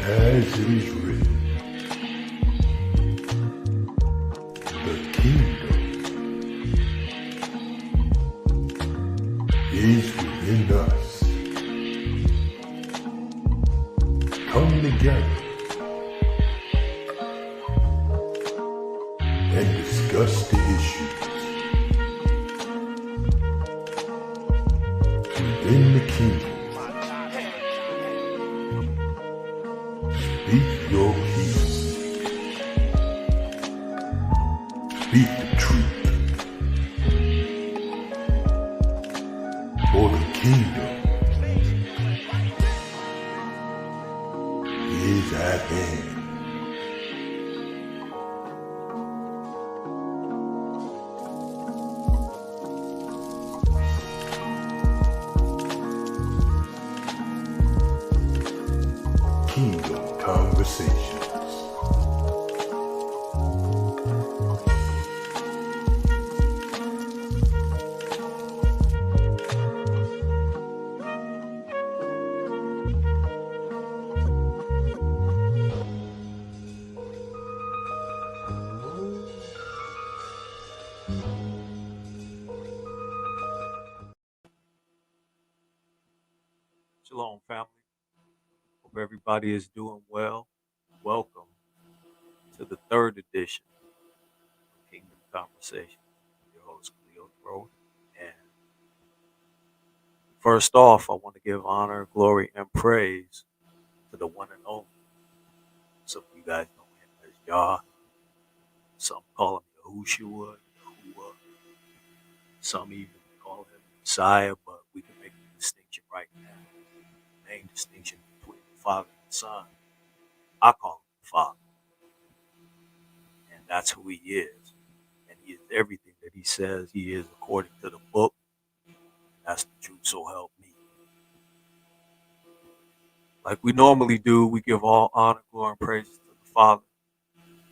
As it is written, the kingdom is within us. Come together and discuss the issues within the kingdom. Speak your peace. Speak the truth. For the kingdom is at hand. Kingdom Conversations. Shalom, family. Hope everybody is doing well. Welcome to the third edition of Kingdom Conversation. Your host, Cleo Growth. And first off, I want to give honor, glory, and praise to the one and only. Some of you guys know him as Yah. Some call him Yahushua, Yahuwah. Some even call him Messiah, but we can make the distinction right now. The main distinction between the Father and the Son. I call him the Father. And that's who he is. And he is everything that he says he is according to the book. That's the truth, so help me. Like we normally do, we give all honor, glory, and praise to the Father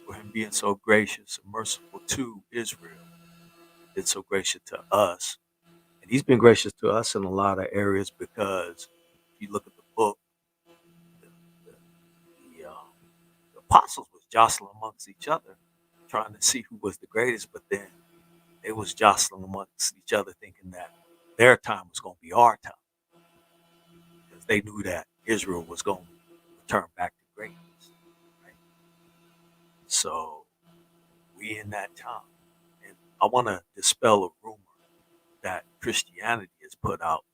for him being so gracious and merciful to Israel. It's so gracious to us. And he's been gracious to us in a lot of areas because if you look at the book, the, the apostles was jostling amongst each other, trying to see who was the greatest, but then they was jostling amongst each other thinking that their time was going to be our time because they knew that Israel was going to return back to greatness. Right? So we in that time. And I want to dispel a rumor that Christianity has put out.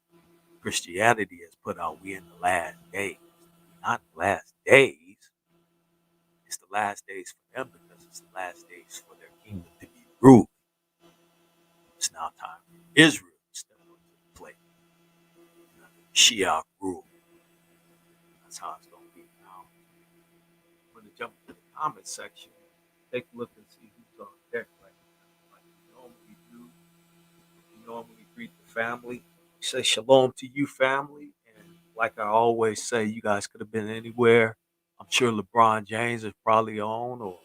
Christianity has put out we in the last days. Not the last days. It's the last days for them because it's the last days for their kingdom to be ruled. It's now time for Israel to step up to the plate. Shiach rule. That's how it's going to be now. I'm going to jump to the comment section, take a look and see who's on deck right now. Like we normally do. We normally greet the family. Say shalom to you, family. And like I always say, you guys could have been anywhere. I'm sure LeBron James is probably on, or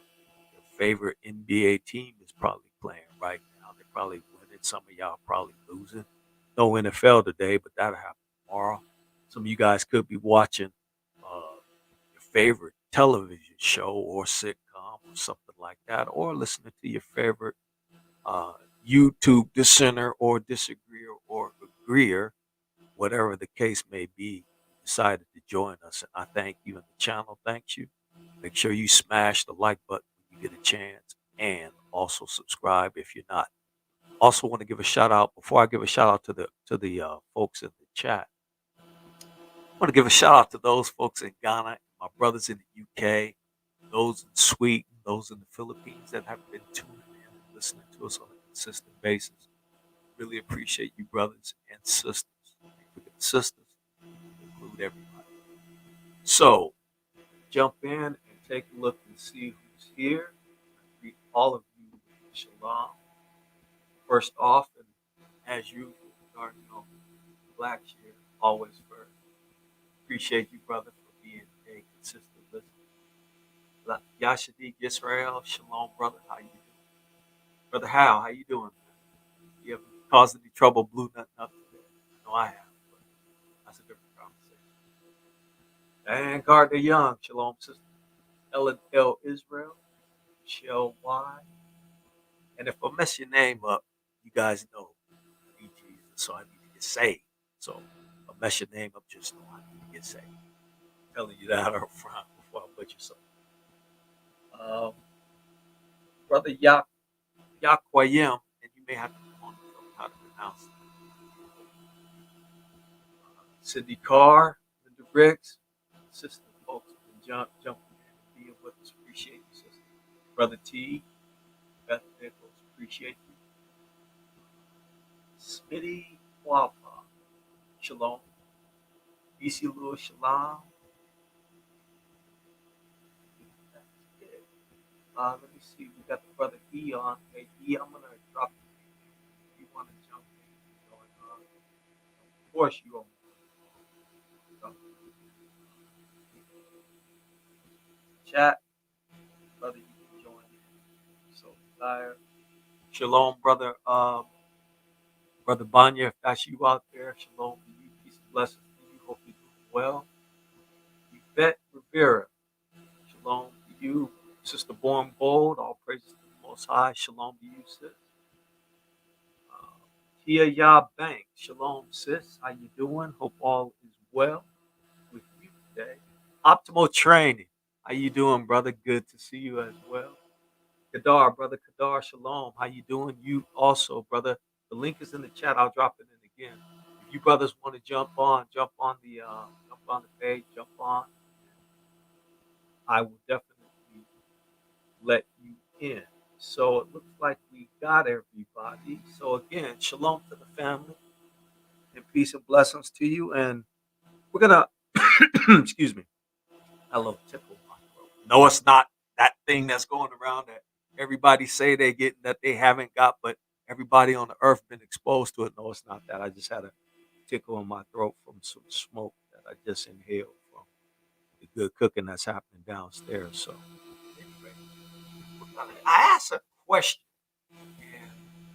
your favorite NBA team is probably playing right now. They're probably winning. Some of y'all probably losing. No NFL today, but that'll happen tomorrow. Some of you guys could be watching your favorite television show or sitcom or something like that, or listening to your favorite uh, YouTube dissenter or disagreeer or agreeer, whatever the case may be, decided to join us. And I thank you, and the channel thanks you. Make sure you smash the like button when you get a chance, and also subscribe if you're not. Also, want to give a shout out before I give a shout out to the folks in the chat. I want to give a shout out to those folks in Ghana, my brothers in the UK, those in Sweden, those in the Philippines that have been tuning in and listening to us on a consistent basis. Really appreciate you, brothers and sisters. Forget the sisters, include everybody. So, jump in and take a look and see who's here. I greet all of you with shalom. First off, and as usual, starting on Black Share, always first. Appreciate you, brother, for being a consistent listener. Yashadik Israel, shalom, brother. How you doing? Brother Hal, how you doing? You haven't caused any trouble, blew nothing up today. I know I have, but that's a different conversation. Diane Gardner Young, shalom, sister. Ellen L. Israel, Michelle Y. And if I mess your name up, you guys know I need Jesus, so I need to get saved. So if I mess your name up, just know I need to get saved. I'm telling you that up front before I butcher something. Brother Yaquayim, and you may have to come on and tell me how to pronounce it. Cindy Carr, Linda Briggs, sister folks, and jumping in and being with us. Appreciate you, sister. Brother T, Beth Nichols, appreciate you. Smitty Wapa, shalom. BC Lewis, shalom. That's it. Let me see. We got the brother E on. Hey, E, I'm going to drop if you want to jump in. Of course, you are. Chat, brother, you can join in. So desire. Shalom, brother. Brother Banya, if that's you out there, shalom to you. Peace and blessings to you. Hope you're doing well. Yvette Rivera, shalom to you. Sister Born Bold, all praises to the Most High. Shalom to you, sis. Tia Ya Bank, shalom, sis. How you doing? Hope all is well with you today. Optimal Training, how you doing, brother? Good to see you as well. Kadar, brother Kadar, shalom. How you doing? You also, brother. The link is in the chat. I'll drop it in again. If you brothers want to jump on the page, jump on. I will definitely let you in. So it looks like we got everybody. So again, shalom to the family and peace and blessings to you. And we're gonna excuse me. I love tickle my throat. No, it's not that thing that's going around that everybody say they get that they haven't got, but everybody on the earth been exposed to it. No, it's not that. I just had a tickle in my throat from some smoke that I just inhaled from the good cooking that's happening downstairs. So anyway, I asked a question, and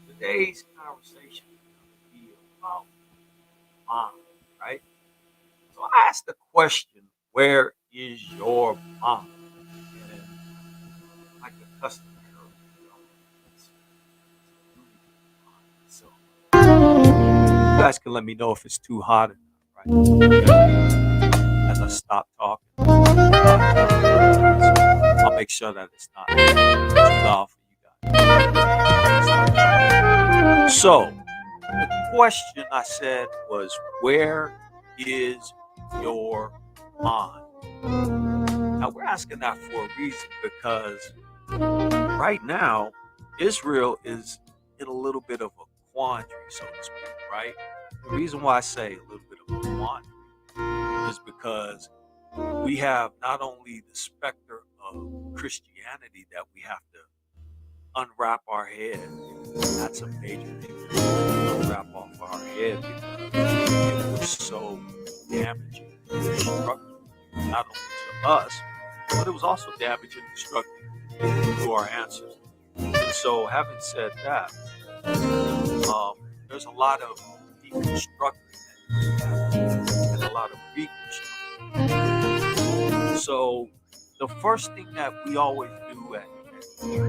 today's conversation is going to be about mom, right? So I asked the question, where is your mom? And like a customary, so you guys can let me know if it's too hot or not, right? As I stop talking, I'll make sure that it's not too loud for you guys. So the question I said was, where is your mind? Now we're asking that for a reason, because right now Israel is in a little bit of a quandary, so to speak, right? The reason why I say a little bit of a quandary is because we have not only the specter of Christianity that we have to unwrap our head. That's a major thing to unwrap off our head, because it was so damaging and destructive, not only to us, but it was also damaging and destructive to our ancestors. And so, having said that, there's a lot of deconstructing and a lot of reconstructing. So, the first thing that we always do at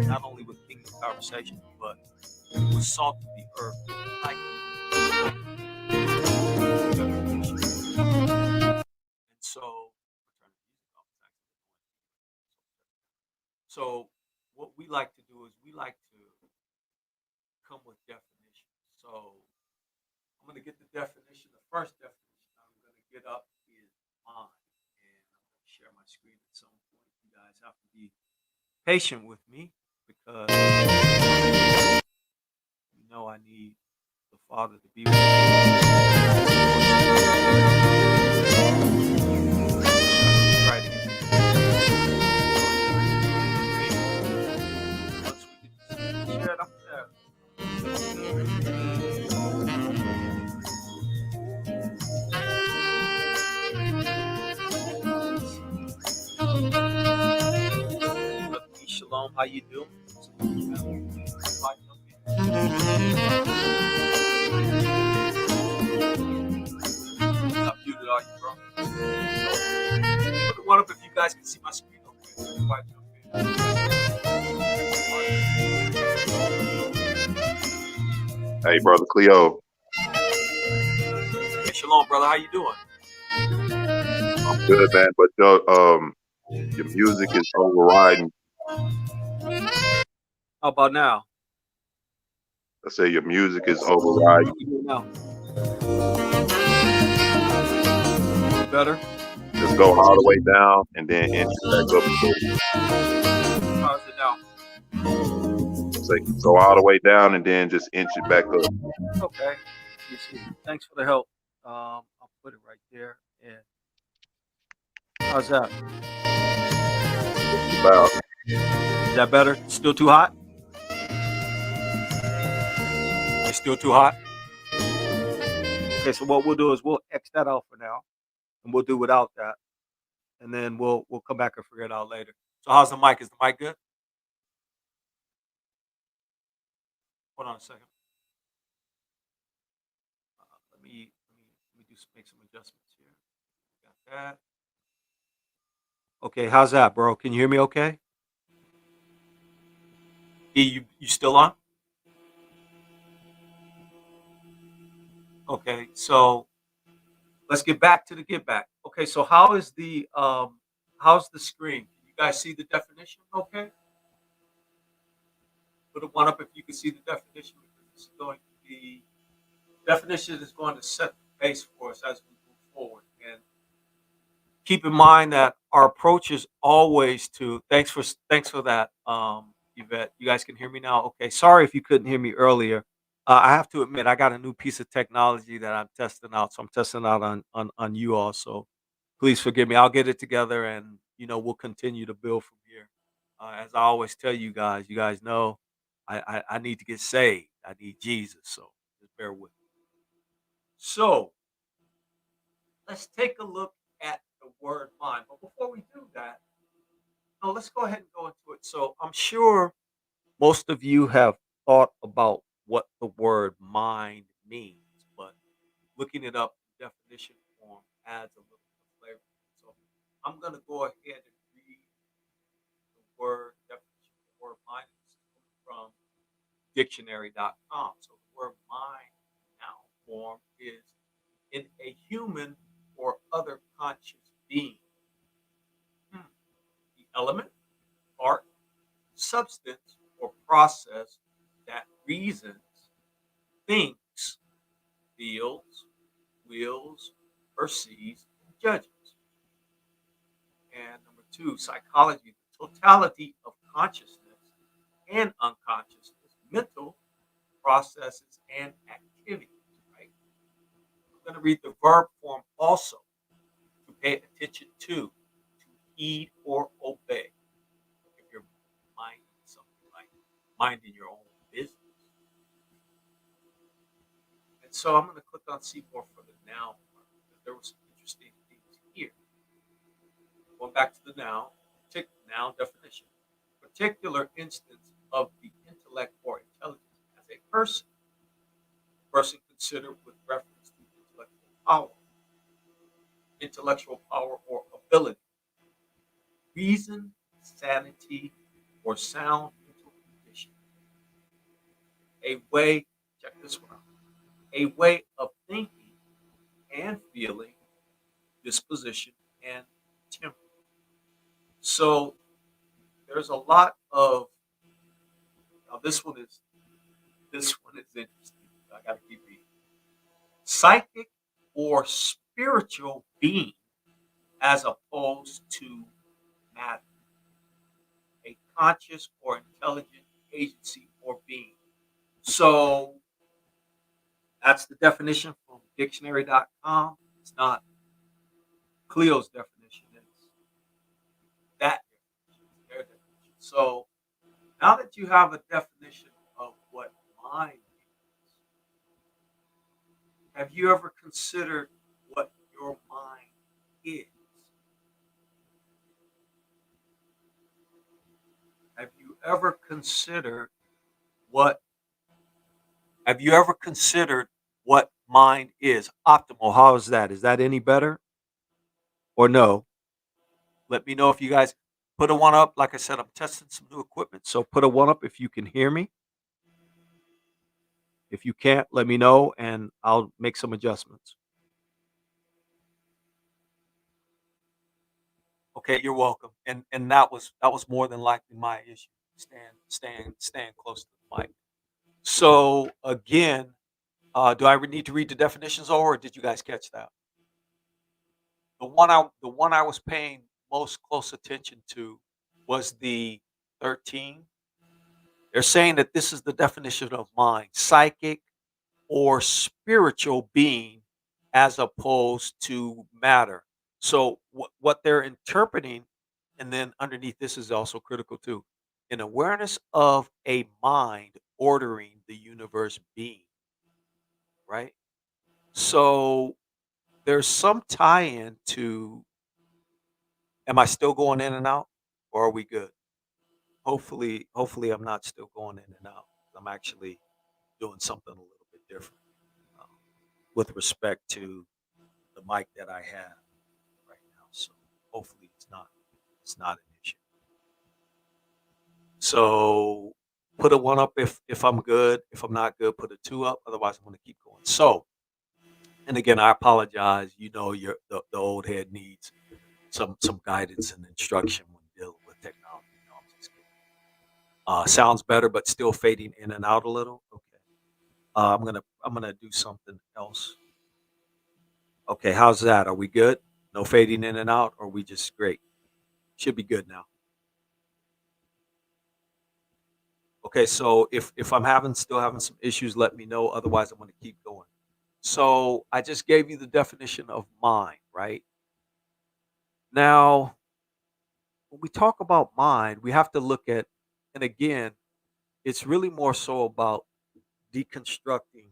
not only with Kingdom Conversation, but with Salt of the Earth, like, and so what we like to do is we like to come with definitions. So I'm going to get the definition. The first definition I'm going to get up is mine, and I'm going to share my screen at some point. You guys have to be patient with me, because you know I need the Father to be with me. Try to get once we get this shared up there. Shalom, how you doing? How muted are you, bro? Hey, brother Cleo, Hey, shalom, brother. How you doing? I'm good, man. But your music is overriding. How about now? I say your music is overriding. Now, better. Just go all the way down and then inch it back up a little. How's it now? Say go all the way down and then just inch it back up. Okay. You see. Thanks for the help. I'll put it right there. And how's that? Just about. Is that better? Still too hot? It's still too hot. Okay. So what we'll do is we'll X that out for now, and we'll do without that, and then we'll come back and figure it out later. So how's the mic? Is the mic good? Hold on a second. Let me make some adjustments here. Got that. Okay, how's that, bro? Can you hear me okay? E, you still on? Okay, so let's get back to the get back. Okay, so how's the screen? Can you guys see the definition? Okay, put a one up if you can see the definition because this is going to be definition is going to set the pace for us as we move forward. And keep in mind that our approach is always to thanks for that, Yvette. You guys can hear me now. Okay, sorry if you couldn't hear me earlier. I have to admit I got a new piece of technology that I'm testing out, so I'm testing out on you all. So please forgive me. I'll get it together, and we'll continue to build from here. As I always tell you guys know I need to get saved. I need Jesus, so just bear with me. So let's take a look at the word mind. But before we do that, no, let's go ahead and go into it. So I'm sure most of you have thought about what the word mind means, but looking it up in definition form adds a little bit of flavor. So I'm going to go ahead and read the word definition of the word mind. This is from dictionary.com. So the word mind now form is in a human or other conscious being. The element, part, substance, or process that reasons, thinks, feels, wills, perceives, and judges. And number two, psychology, the totality of consciousness and unconsciousness, mental processes and activities. Right? I'm going to read the verb form also to pay attention to heed or obey. If you're minding something like minding your own business. And so I'm going to click on see more for the noun part because there were some interesting things here. Going back to the noun, noun definition. Particular instance of the intellect or intelligence as a person considered with reference to intellectual power or ability, reason, sanity, or sound mental condition. A way, check this one out, a way of thinking and feeling, disposition, and temper. So there's a lot of now this one is interesting. I got to keep reading. Psychic or spiritual being as opposed to matter, a conscious or intelligent agency or being. So that's the definition from dictionary.com. It's not Cleo's definition, it's that definition, it's their definition. So now that you have a definition of what mind is, have you ever considered what your mind is? Have you ever considered what have you ever considered what mind is? Optimal. How is that? Is that any better or no? Let me know if you guys put a one up. Like I said, I'm testing some new equipment. So put a one up if you can hear me. If you can't, let me know and I'll make some adjustments. Okay, you're welcome. And that was more than likely my issue. Staying close to the mic. So again, do I need to read the definitions over, or did you guys catch that? The one I was paying most close attention to was the 13. They're saying that this is the definition of mind, psychic or spiritual being, as opposed to matter. So what they're interpreting, and then underneath this is also critical too, an awareness of a mind ordering the universe being, right? So there's some tie-in to, am I still going in and out, or are we good? Hopefully I'm not still going in and out. I'm actually doing something a little bit different, um, with respect to the mic that I have right now. So hopefully it's not an issue. So put a one up if I'm good. If I'm not good, put a two up. Otherwise, I'm going to keep going. So, and again, I apologize. The old head needs some guidance and instruction when dealing with technology. No, I'm just kidding. Sounds better, but still fading in and out a little. Okay. I'm gonna do something else. Okay, how's that? Are we good? No fading in and out, or we just great? Should be good now. Okay, so if I'm still having some issues, let me know. Otherwise, I'm going to keep going. So I just gave you the definition of mind, right? Now, when we talk about mind, we have to look at, and again, it's really more so about deconstructing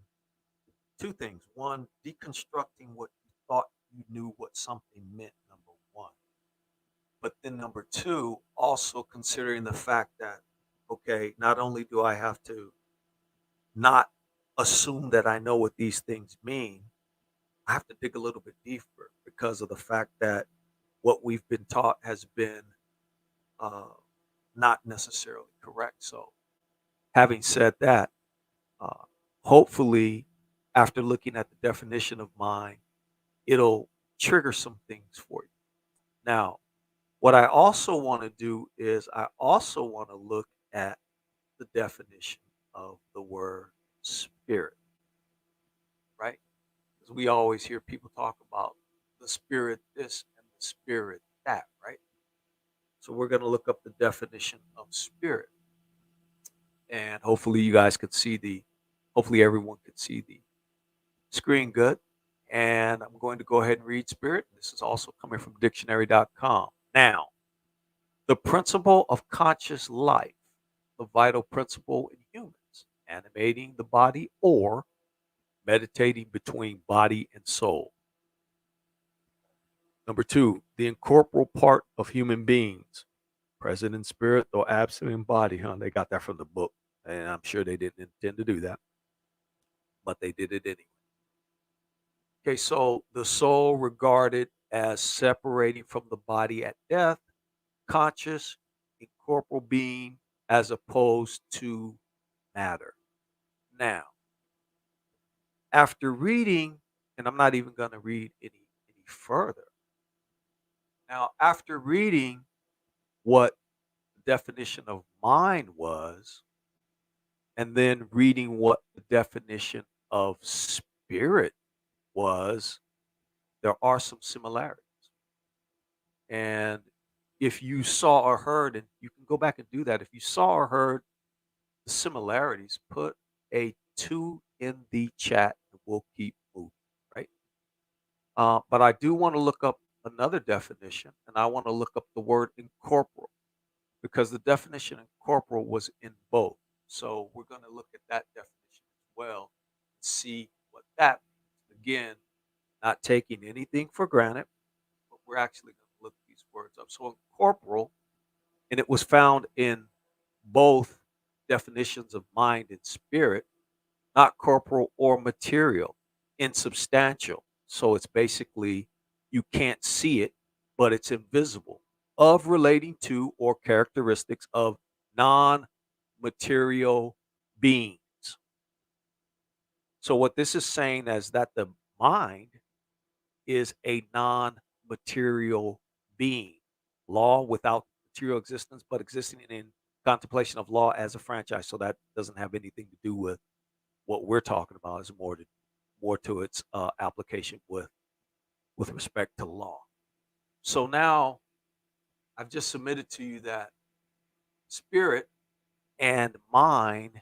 two things. One, deconstructing what you thought you knew what something meant, number one. But then number two, also considering the fact that, okay, not only do I have to not assume that I know what these things mean, I have to dig a little bit deeper because of the fact that what we've been taught has been uh, not necessarily correct. So, having said that, uh, hopefully, after looking at the definition of mind, it'll trigger some things for you. Now, what I also want to do is I also want to look at the definition of the word spirit, right? Because we always hear people talk about the spirit this and the spirit that, right? So we're going to look up the definition of spirit, and hopefully you guys could see hopefully everyone could see the screen good. And I'm going to go ahead and read spirit. This is also coming from dictionary.com. Now, the principle of conscious life, the vital principle in humans, animating the body or meditating between body and soul. Number two, the incorporeal part of human beings, present in spirit though absent in body. Huh? They got that from the book, and I'm sure they didn't intend to do that, but they did it anyway. Okay, so the soul regarded as separating from the body at death, conscious, incorporeal being as opposed to matter. Now, after reading, and I'm not even going to read any further. Now, after reading what the definition of mind was, and then reading what the definition of spirit was, there are some similarities. And if you saw or heard, and you can go back and do that, if you saw or heard the similarities, put a two in the chat and we'll keep moving, right? But I do want to look up another definition, and I want to look up the word incorporeal because the definition incorporeal was in both. So we're going to look at that definition as well and see what that means. Again, not taking anything for granted, but we're actually going to look these words up. So incorporeal, and it was found in both definitions of mind and spirit, not corporal or material, insubstantial. So it's basically you can't see it, but it's invisible, of relating to or characteristics of non material beings. So what this is saying is that the mind is a non-material being. Law without material existence, but existing in contemplation of law as a franchise. So that doesn't have anything to do with what we're talking about. Is more to its application with respect to law. So now I've just submitted to you that spirit and mind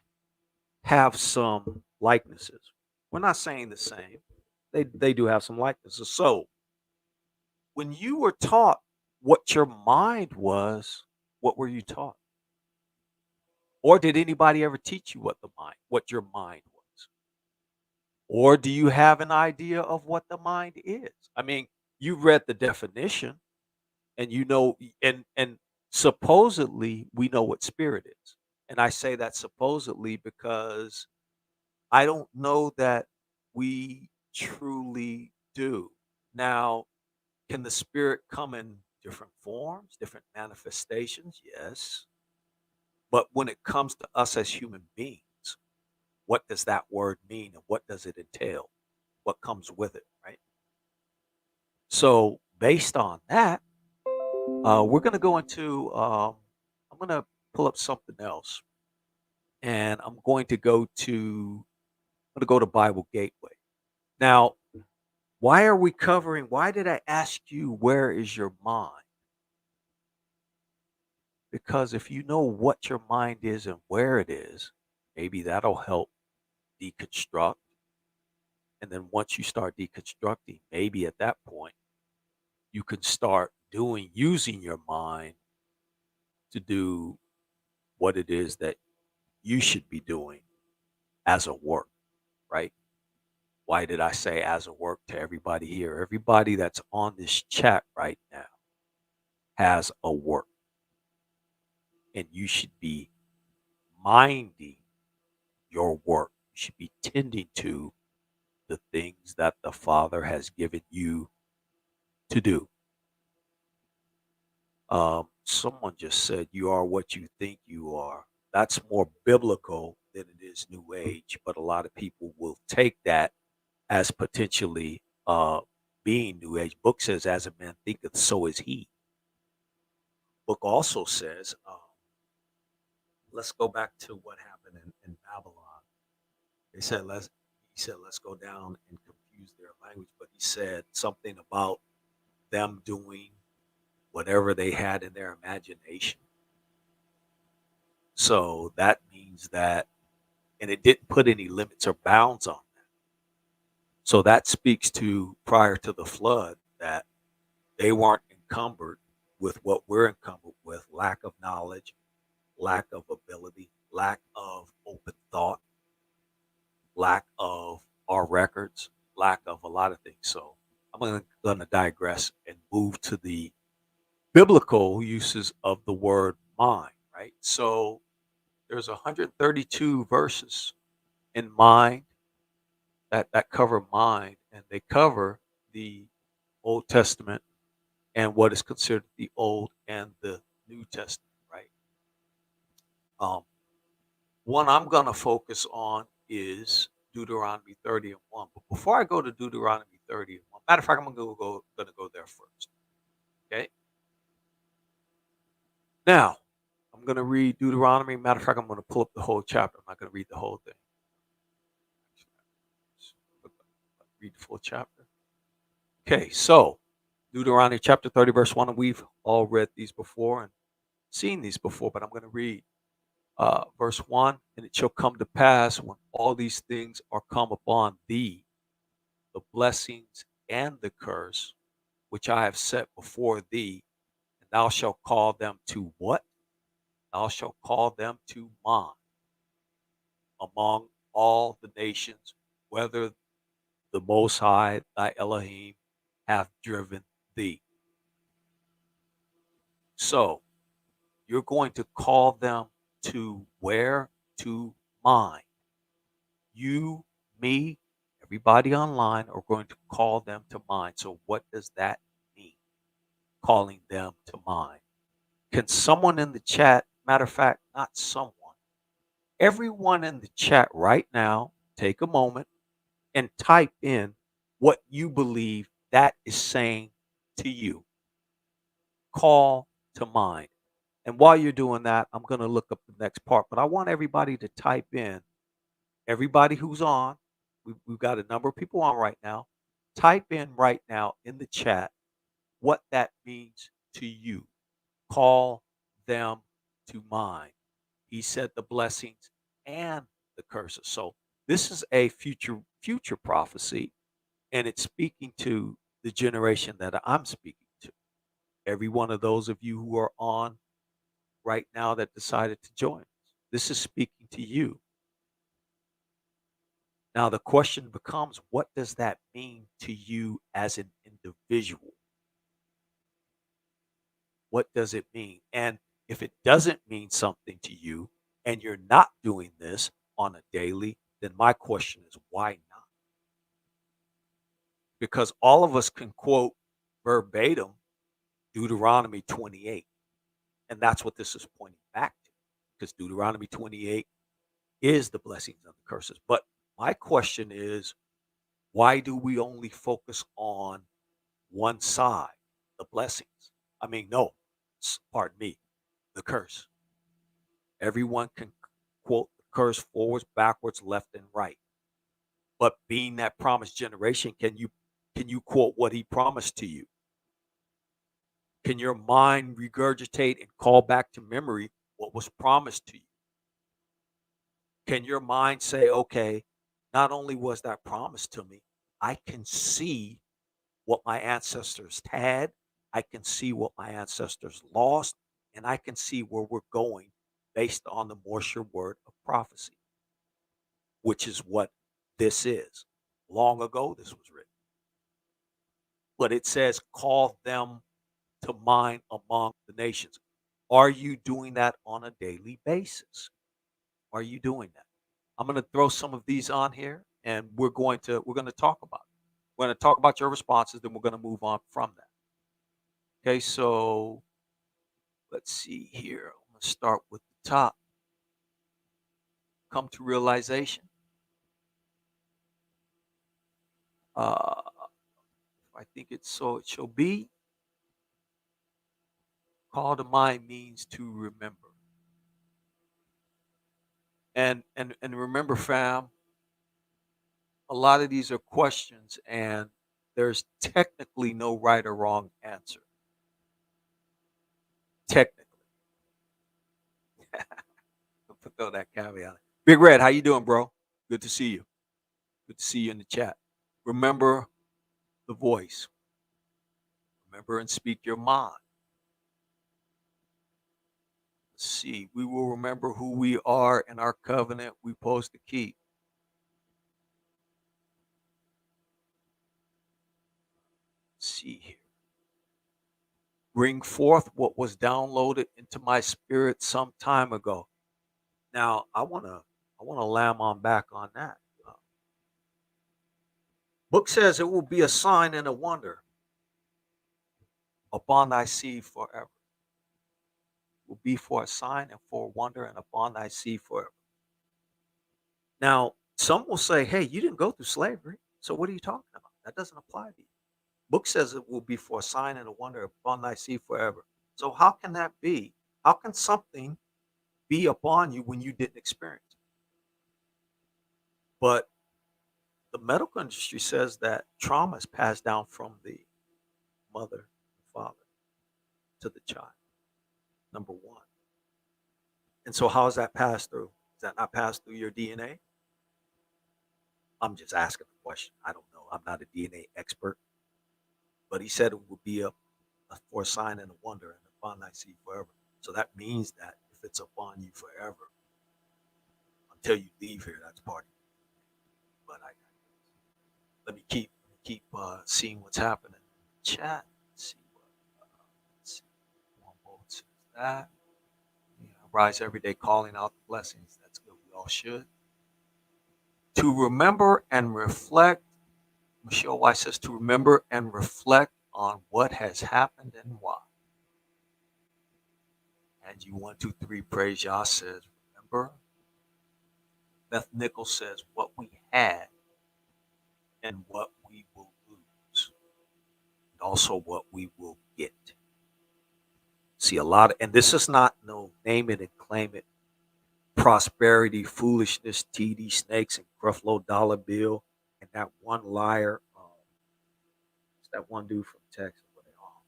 have some likenesses. We're not saying the same. They do have some likenesses. So when you were taught what your mind was, what were you taught? Or did anybody ever teach you what your mind was? Or do you have an idea of what the mind is? I mean, you read the definition and you know and supposedly we know what spirit is. And I say that supposedly because I don't know that we truly do. Now, can the spirit come in different forms, different manifestations? Yes. But when it comes to us as human beings, what does that word mean and what does it entail? What comes with it, right? So, based on that, we're going to go into, I'm going to pull up something else and I'm going to go to Bible Gateway. Now, why did I ask you, where is your mind? Because if you know what your mind is and where it is, maybe that'll help deconstruct. And then once you start deconstructing, maybe at that point, you can start using your mind to do what it is that you should be doing as a work, right? Why did I say as a work to everybody here? Everybody that's on this chat right now has a work, and you should be minding your work. You should be tending to the things that the Father has given you to do. Someone just said, "You are what you think you are." That's more biblical than it is New Age, but a lot of people will take that as potentially being New Age. Book says, "As a man thinketh, so is he." Book also says, let's go back to what happened in Babylon. They said, let's go down and confuse their language, but he said something about them doing whatever they had in their imagination. So that means that, and it didn't put any limits or bounds on that. So that speaks to prior to the flood that they weren't encumbered with what we're encumbered with: lack of knowledge, lack of ability, lack of open thought, lack of our records, lack of a lot of things. So I'm going to digress and move to the biblical uses of the word mind, right? So there's 132 verses in mind that cover mind, and they cover the Old Testament and what is considered the Old and the New Testament, right? Um, One I'm going to focus on is Deuteronomy 30 and 1. But before I go to Deuteronomy 30 and 1, matter of fact, I'm going to go there first. Okay. Now, I'm going to read Deuteronomy. Matter of fact, I'm going to pull up the whole chapter. I'm not going to read the whole thing. Read the full chapter. Okay. So, Deuteronomy chapter 30, verse 1. And we've all read these before and seen these before, but I'm going to read verse 1. And it shall come to pass when all these things are come upon thee, the blessings and the curse which I have set before thee, and thou shalt call them to what? Thou shalt call them to mind among all the nations, whether the Most High, thy Elohim, hath driven thee. So you're going to call them to where? To mind. You, me, everybody online are going to call them to mind. So what does that mean? Calling them to mind. Can someone in the chat, matter of fact, not someone, everyone in the chat right now, take a moment and type in what you believe that is saying to you. Call to mind. And while you're doing that, I'm going to look up the next part, but I want everybody to type in, everybody who's on, we've got a number of people on right now. Type in right now in the chat what that means to you. Call them to mind. He said the blessings and the curses. So this is a future prophecy, and it's speaking to the generation that I'm speaking to. Every one of those of you who are on right now that decided to join us. This is speaking to you. Now the question becomes, what does that mean to you as an individual? What does it mean? And if it doesn't mean something to you and you're not doing this on a daily, then my question is, why not? Because all of us can quote verbatim Deuteronomy 28. And that's what this is pointing back to. Because Deuteronomy 28 is the blessings and the curses. But my question is, why do we only focus on one side, the blessings? I mean, no, pardon me, the curse. Everyone can quote the curse forwards, backwards, left, and right. But being that promised generation, can you quote what he promised to you? Can your mind regurgitate and call back to memory what was promised to you? Can your mind say, okay, not only was that promised to me, I can see what my ancestors had, I can see what my ancestors lost, and I can see where we're going based on the more sure word of prophecy, which is what this is. Long ago, this was written. But it says, call them to mind among the nations. Are you doing that on a daily basis? Are you doing that? I'm going to throw some of these on here, and we're going to talk about it. We're going to talk about your responses, then we're going to move on from that. Okay, so let's see here. I'm going to start with the top. Come to realization. Uh, I think it's so it shall be. Call to mind means to remember. And remember, fam, a lot of these are questions, and there's technically no right or wrong answer. Technically. Throw that caveat. Big Red, how you doing, bro? Good to see you. Good to see you in the chat. Remember the voice. Remember and speak your mind. Let's see. We will remember who we are in our covenant we supposed to keep. Let's see here. Bring forth what was downloaded into my spirit some time ago. Now, I wanna lamb on back on that. Book says it will be a sign and a wonder upon thy seed forever. It will be for a sign and for a wonder and upon thy seed forever. Now, some will say, hey, you didn't go through slavery. So what are you talking about? That doesn't apply to you. Book says it will be for a sign and a wonder upon thy seed forever. So how can that be? How can something be upon you when you didn't experience it? But the medical industry says that trauma is passed down from the mother and father to the child, number one. And so how is that passed through? Is that not passed through your DNA? I'm just asking a question. I don't know. I'm not a DNA expert. But he said it will be for a sign and a wonder and upon thy seed forever. So that means that if it's upon you forever, until you leave here, that's part of you. But let me keep seeing what's happening in the chat. Let's see. One vote says that. Rise every day calling out the blessings. That's good. We all should. To remember and reflect. Michelle Weiss says to remember and reflect on what has happened and why. And you 1, 2, 3 praise Yah says remember. Beth Nichols says what we had and what we will lose, and also what we will get. See a lot of, and this is not no name it and claim it prosperity, foolishness, TD snakes, and Gruffalo dollar bill, and that one liar. It's that one dude from Texas. Where they all,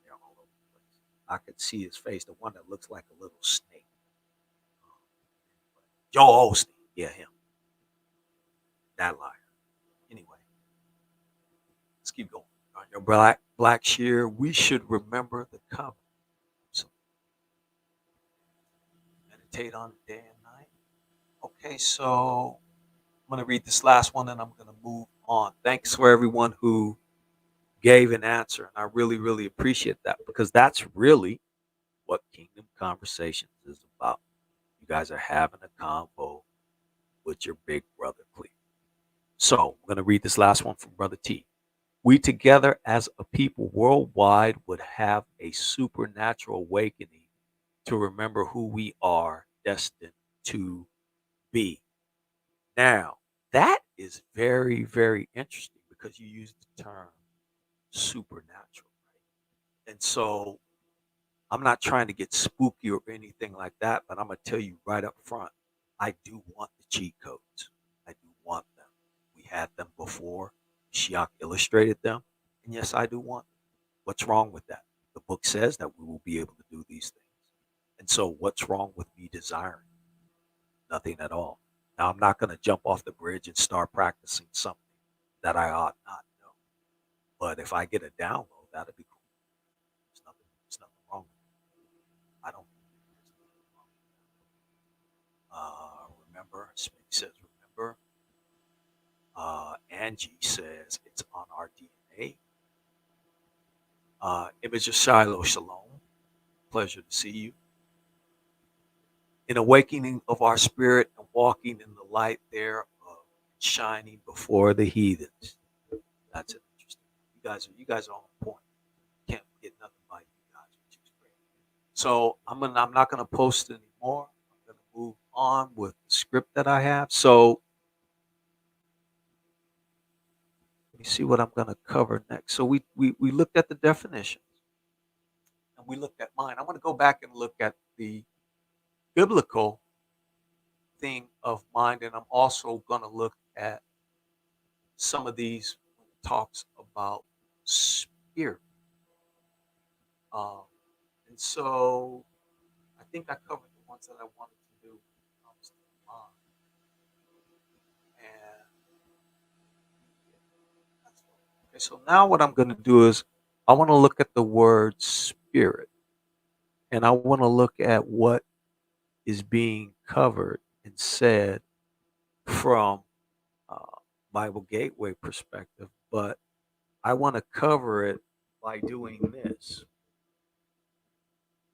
they're all over the place. I could see his face. The one that looks like a little snake. Joe Osteen. Yeah, him. That liar. Anyway, let's keep going. On your black shear, we should remember the covenant. So meditate on it day and night. Okay, so I'm going to read this last one and I'm going to move on. Thanks for everyone who gave an answer. And I really, really appreciate that because that's really what Kingdom Conversations is about. You guys are having a convo with your big brother, Cleve. So I'm going to read this last one from Brother T. We together as a people worldwide would have a supernatural awakening to remember who we are destined to be. Now, that is very, very interesting because you use the term supernatural. And so I'm not trying to get spooky or anything like that, but I'm going to tell you right up front I do want the cheat codes. I do want them. We had them before. Shiak illustrated them. And yes, I do want them. What's wrong with that? The book says that we will be able to do these things. And so, what's wrong with me desiring? Nothing at all. Now, I'm not going to jump off the bridge and start practicing something that I ought not know. But if I get a download, that'd be cool. There's nothing wrong with it. I don't think there's nothing wrong with that. Remember, Smith says, remember. Angie says it's on our DNA. Image of Shiloh, shalom. Pleasure to see you. In awakening of our spirit and walking in the light thereof, shining before the heathens. That's interesting. You guys are on point. Can't get nothing by you guys, which is great. So I'm not gonna post anymore. I'm gonna move on with the script that I have. So let me see what I'm gonna cover next. So we looked at the definitions and we looked at mine. I want to go back and look at the biblical thing of mind, and I'm also gonna look at some of these when it talks about spirit. Um, and so I think I covered the ones that I wanted to do when it comes to mind. And that's okay. So now what I'm going to do is I want to look at the word spirit, and I want to look at what is being covered and said from uh, Bible Gateway perspective, but I want to cover it by doing this.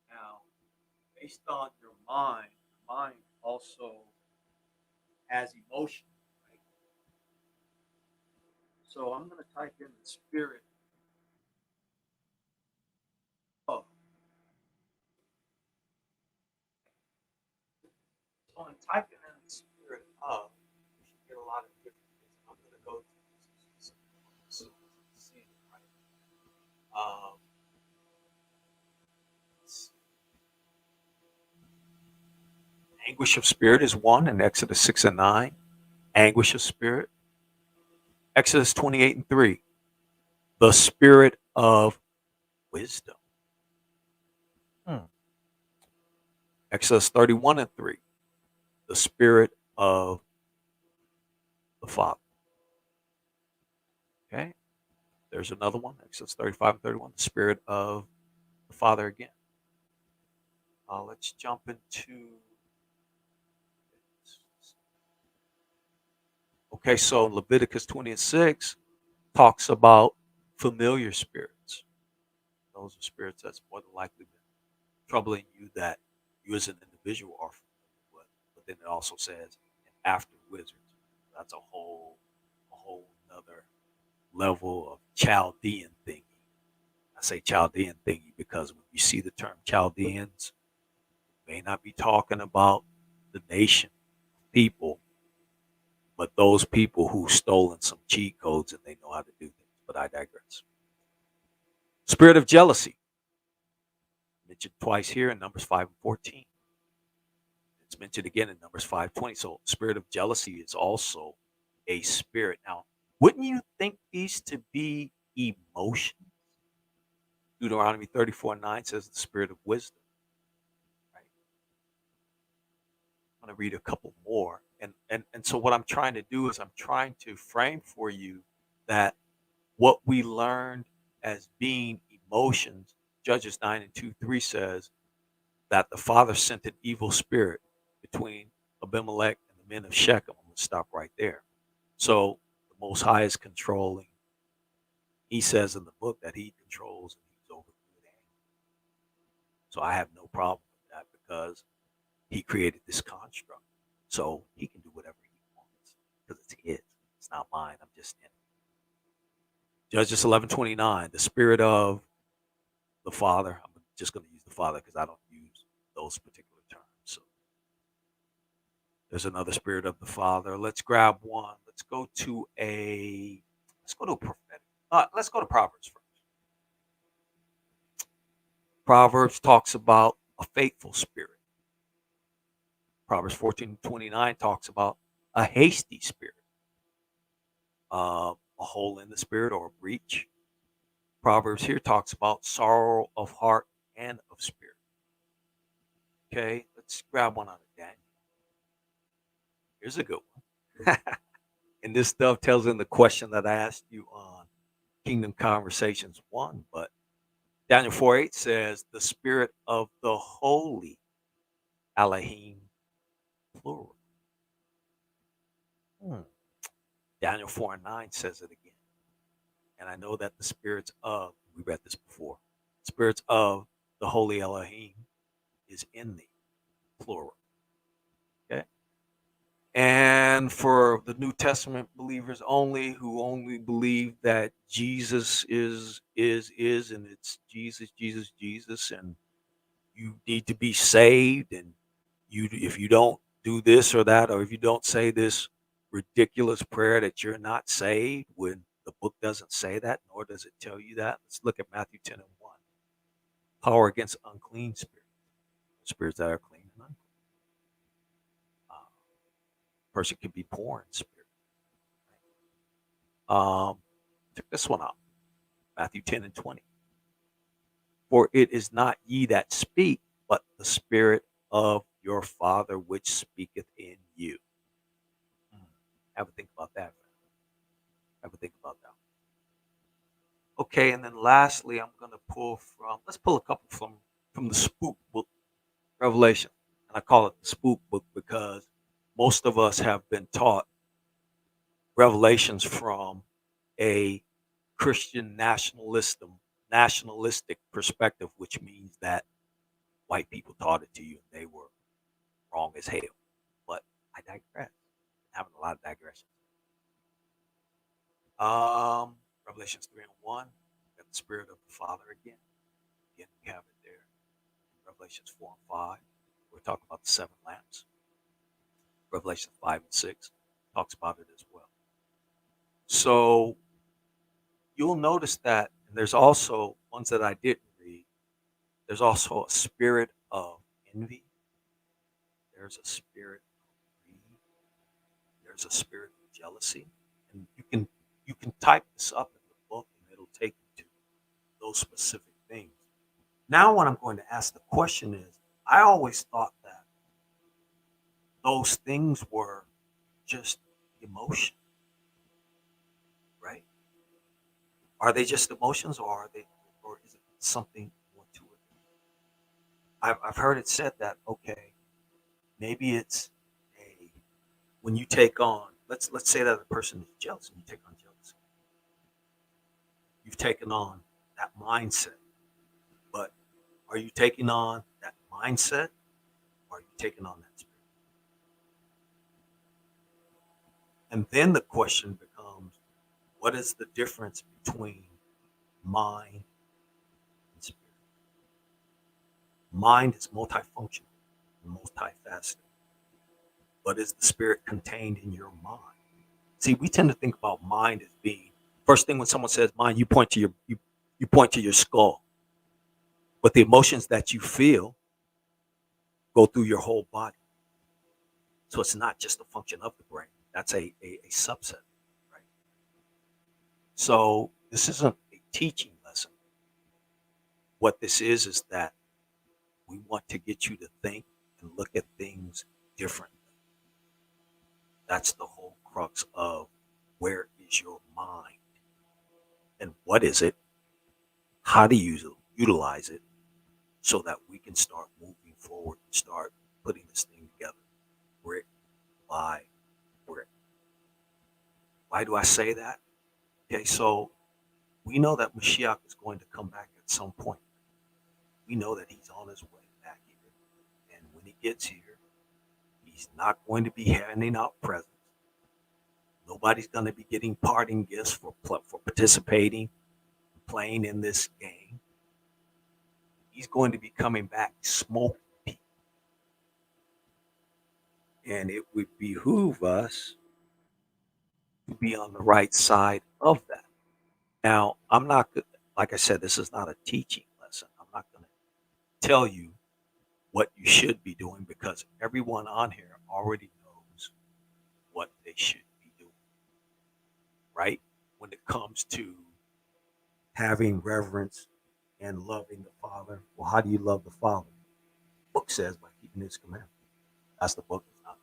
Now, based on your mind also has emotion, right? So I'm going to type in the spirit of. So I'm typing in the spirit of. You should get a lot of different things. I'm going to go to see it, right? Um, anguish of spirit is one in Exodus 6 and 9. Anguish of spirit. Exodus 28 and 3. The spirit of wisdom. Hmm. Exodus 31 and 3. The spirit of the Father. Okay. There's another one. Exodus 35 and 31. The spirit of the Father again. Let's jump into. Okay, so Leviticus 20 and 6 talks about familiar spirits. Those are spirits that's more than likely been troubling you that you as an individual are familiar with. But then it also says, and after wizards. That's a whole another level of Chaldean thinking. I say Chaldean thinking because when you see the term Chaldeans, may not be talking about the nation, people, but those people who stolen some cheat codes and they know how to do things. But I digress. Spirit of jealousy, mentioned twice here in Numbers 5 and 14. It's mentioned again in Numbers 5:20. So spirit of jealousy is also a spirit. Now, wouldn't you think these to be emotions? Deuteronomy 34:9 says the spirit of wisdom. Right? I'm going to read a couple more. And so what I'm trying to do is I'm trying to frame for you that what we learned as being emotions, Judges 9 and 2-3 says that the father sent an evil spirit between Abimelech and the men of Shechem. I'm going to stop right there. So the Most High is controlling. He says in the book that he controls and he's over good and evil. So I have no problem with that because he created this construct. So he can do whatever he wants because it's his. It's not mine. I'm just in it. Judges 11:29, the spirit of the Father. I'm just going to use the Father because I don't use those particular terms. So there's another spirit of the Father. Let's grab one. Let's go to a prophetic. Let's go to Proverbs first. Proverbs talks about a faithful spirit. Proverbs 14:29 talks about a hasty spirit, a hole in the spirit or a breach. Proverbs here talks about sorrow of heart and of spirit. Okay, let's grab one out of Daniel. Here's a good one. And this dovetails in the question that I asked you on Kingdom Conversations 1. But Daniel 4:8 says, the spirit of the holy Elohim, plural. Daniel 4:9 says it again. And I know that the spirits of, we read this before, spirits of the holy Elohim is in thee, plural. Okay. And for the New Testament believers only, who only believe that Jesus is, and it's Jesus, Jesus, Jesus, and you need to be saved, and if you don't do this or that, or if you don't say this ridiculous prayer, that you're not saved, when the book doesn't say that, nor does it tell you that. Let's look at Matthew 10 and 1. Power against unclean spirits, spirits that are clean and unclean. Person can be poor in spirit. Check this one out. Matthew 10 and 20. For it is not ye that speak, but the spirit of your Father which speaketh in you. Have a think about that. Have a think about that. Okay, and then lastly, I'm going to let's pull a couple from the spook book, Revelation. And I call it the spook book because most of us have been taught Revelations from a Christian nationalistic perspective, which means that white people taught it to you and they were wrong as hell. But I digress. I'm having a lot of digressions. Revelations 3 and 1, got the spirit of the Father again. Again, we have it there. Revelations 4 and 5, we're talking about the 7 lamps. Revelation 5 and 6 talks about it as well. So you'll notice that, and there's also ones that I didn't read. There's also a spirit of envy. There's a spirit of greed. There's a spirit of jealousy. And you can type this up in the book and it'll take you to those specific things. Now what I'm going to ask the question is, I always thought that those things were just emotion, right? Are they just emotions, or is it something more to it? I've heard it said that, okay, maybe it's a, when you take on, let's say that a person is jealous and you take on jealousy. You've taken on that mindset. But are you taking on that mindset, or are you taking on that spirit? And then the question becomes, what is the difference between mind and spirit? Mind is multifunctional, multifaceted. But is the spirit contained in your mind? See, we tend to think about mind as being first thing when someone says mind, you point to your skull, but the emotions that you feel go through your whole body. So it's not just a function of the brain. That's a subset, right? So this isn't a teaching lesson. What this is that we want to get you to think and look at things differently. That's the whole crux of where is your mind and what is it? How do you utilize it so that we can start moving forward and start putting this thing together brick by brick. Why do I say that? Okay, so we know that Mashiach is going to come back at some point. We know that he's on his way back here. And when he gets here, he's not going to be handing out presents. Nobody's going to be getting parting gifts for participating, playing in this game. He's going to be coming back smoking people. And it would behoove us to be on the right side of that. Now, I'm not, like I said, this is not a teaching lesson. I'm not going to tell you what you should be doing because everyone on here already knows what they should be doing, right? When it comes to having reverence and loving the Father. Well, how do you love the Father? The book says by keeping his commandments. That's the book. It's not.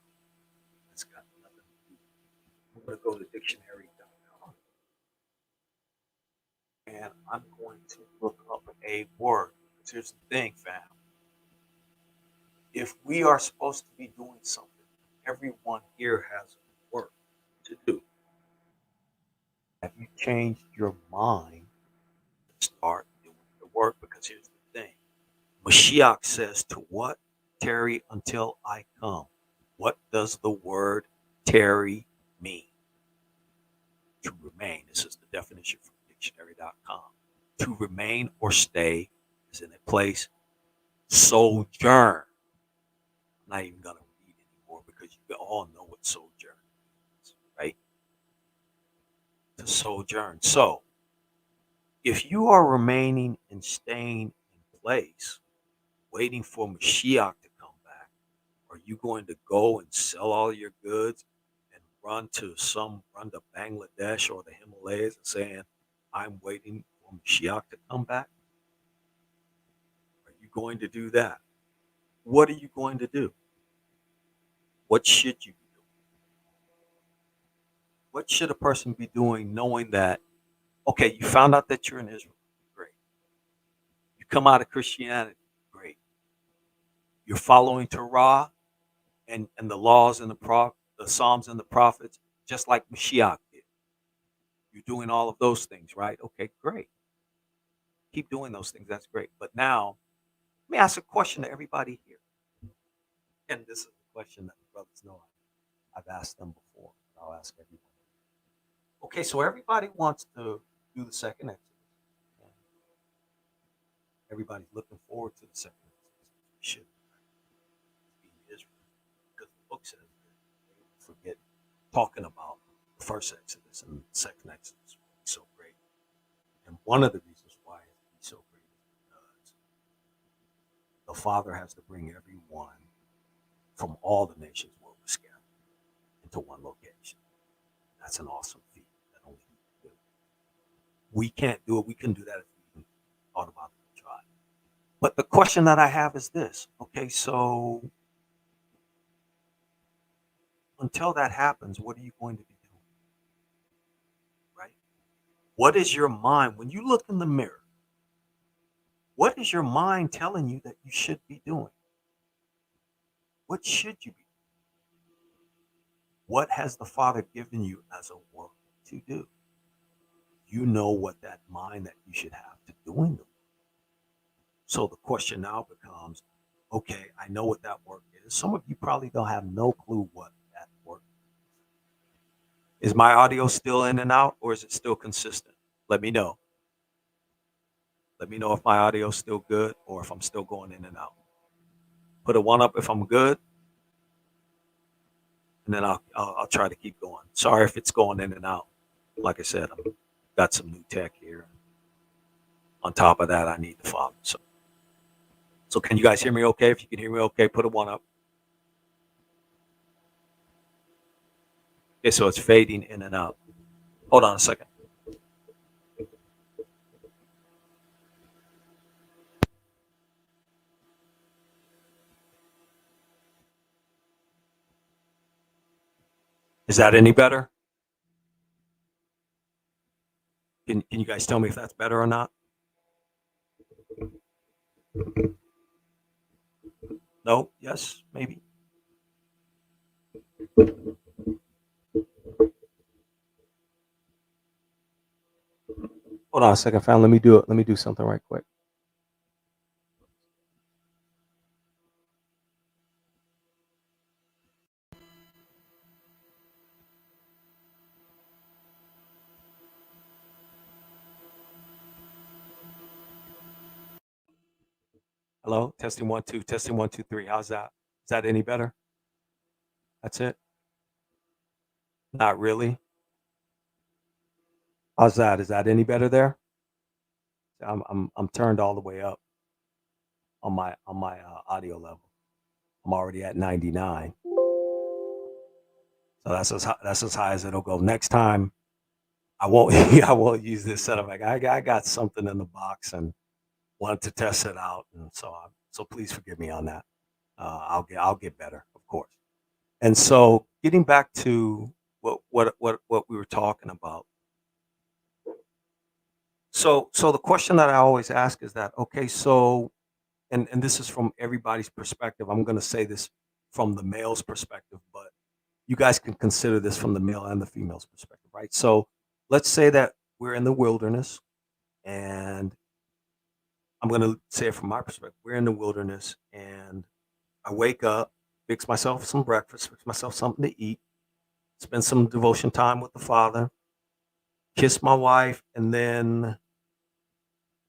It's got nothing to do. I'm going to go to dictionary.com and I'm going to look up a word. Here's the thing, fam. If we are supposed to be doing something, everyone here has work to do. Have you changed your mind to start doing the work? Because here's the thing. Mashiach says to what? Tarry until I come. What does the word tarry mean? To remain. This is the definition from dictionary.com. To remain or stay is in a place. Sojourn. I'm not even going to read anymore because you all know what sojourn is, right? To sojourn. So, if you are remaining and staying in place, waiting for Mashiach to come back, are you going to go and sell all your goods and run to Bangladesh or the Himalayas and saying, I'm waiting for Mashiach to come back? Are you going to do that? What are you going to do? What should you be doing? What should a person be doing knowing that, okay, you found out that you're in Israel? Great. You come out of Christianity? Great. You're following Torah and the laws and the Psalms and the prophets, just like Mashiach did. You're doing all of those things, right? Okay, great. Keep doing those things. That's great. But now, let me ask a question to everybody here. And this is a question that the brothers know I've asked them before. I'll ask everyone. Okay, so everybody wants to do the second Exodus. Everybody's looking forward to the second Exodus. We should be Israel because the book says they forget talking about the first Exodus and the second Exodus will be so great. And one of the reasons why it will be so great is because the Father has to bring everyone from all the nations where we're scattered into one location. That's an awesome feat that only we can do. We can't do it. We can do that if we automatically try. But the question that I have is this. Okay, so until that happens, what are you going to be doing? Right? What is your mind when you look in the mirror? What is your mind telling you that you should be doing? What should you be? What has the Father given you as a work to do? You know what that mind that you should have to doing the work. So the question now becomes, okay, I know what that work is. Some of you probably don't have no clue what that work is. Is my audio still in and out or is it still consistent? Let me know. Let me know if my audio is still good or if I'm still going in and out. Put a one up if I'm good and then I'll try to keep going. Sorry if it's going in and out. Like I said, I've got some new tech here. On top of that, I need the father. So can you guys hear me okay? If you can hear me okay, put a one up. Okay, so it's fading in and out. Hold on a second. Is that any better? Can you guys tell me if that's better or not? No? Yes? Maybe? Hold on a second, fam. Let me do it. Let me do something right quick. Hello? Testing 1 2, testing 1 2 3. How's that? Is that any better? That's it? Not really. How's that? Is that any better there? I'm turned all the way up on my audio level. I'm already at 99. So that's as high as it'll go. Next time I won't I won't use this setup. Like I got something in the box and wanted to test it out, and so please forgive me on that. I'll get better, of course. And so getting back to what we were talking about. So the question that I always ask is that okay, so and this is from everybody's perspective. I'm going to say this from the male's perspective, but you guys can consider this from the male and the female's perspective, right? So let's say that we're in the wilderness, and I'm going to say it from my perspective. We're in the wilderness, and I wake up, fix myself some breakfast, fix myself something to eat, spend some devotion time with the Father, kiss my wife, and then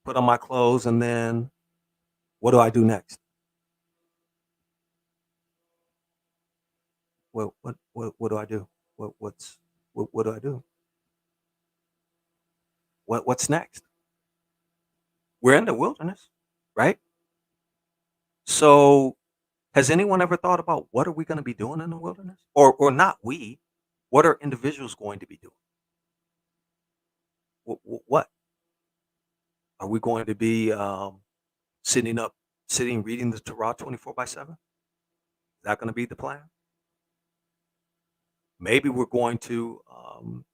put on my clothes, and then what do I do next? What do I do? What do I do? What's next? We're in the wilderness, right? So has anyone ever thought about what are we going to be doing in the wilderness? Or not we? What are individuals going to be doing? What are we going to be sitting up, sitting reading the Torah 24/7? Is that going to be the plan? Maybe we're going to, oh,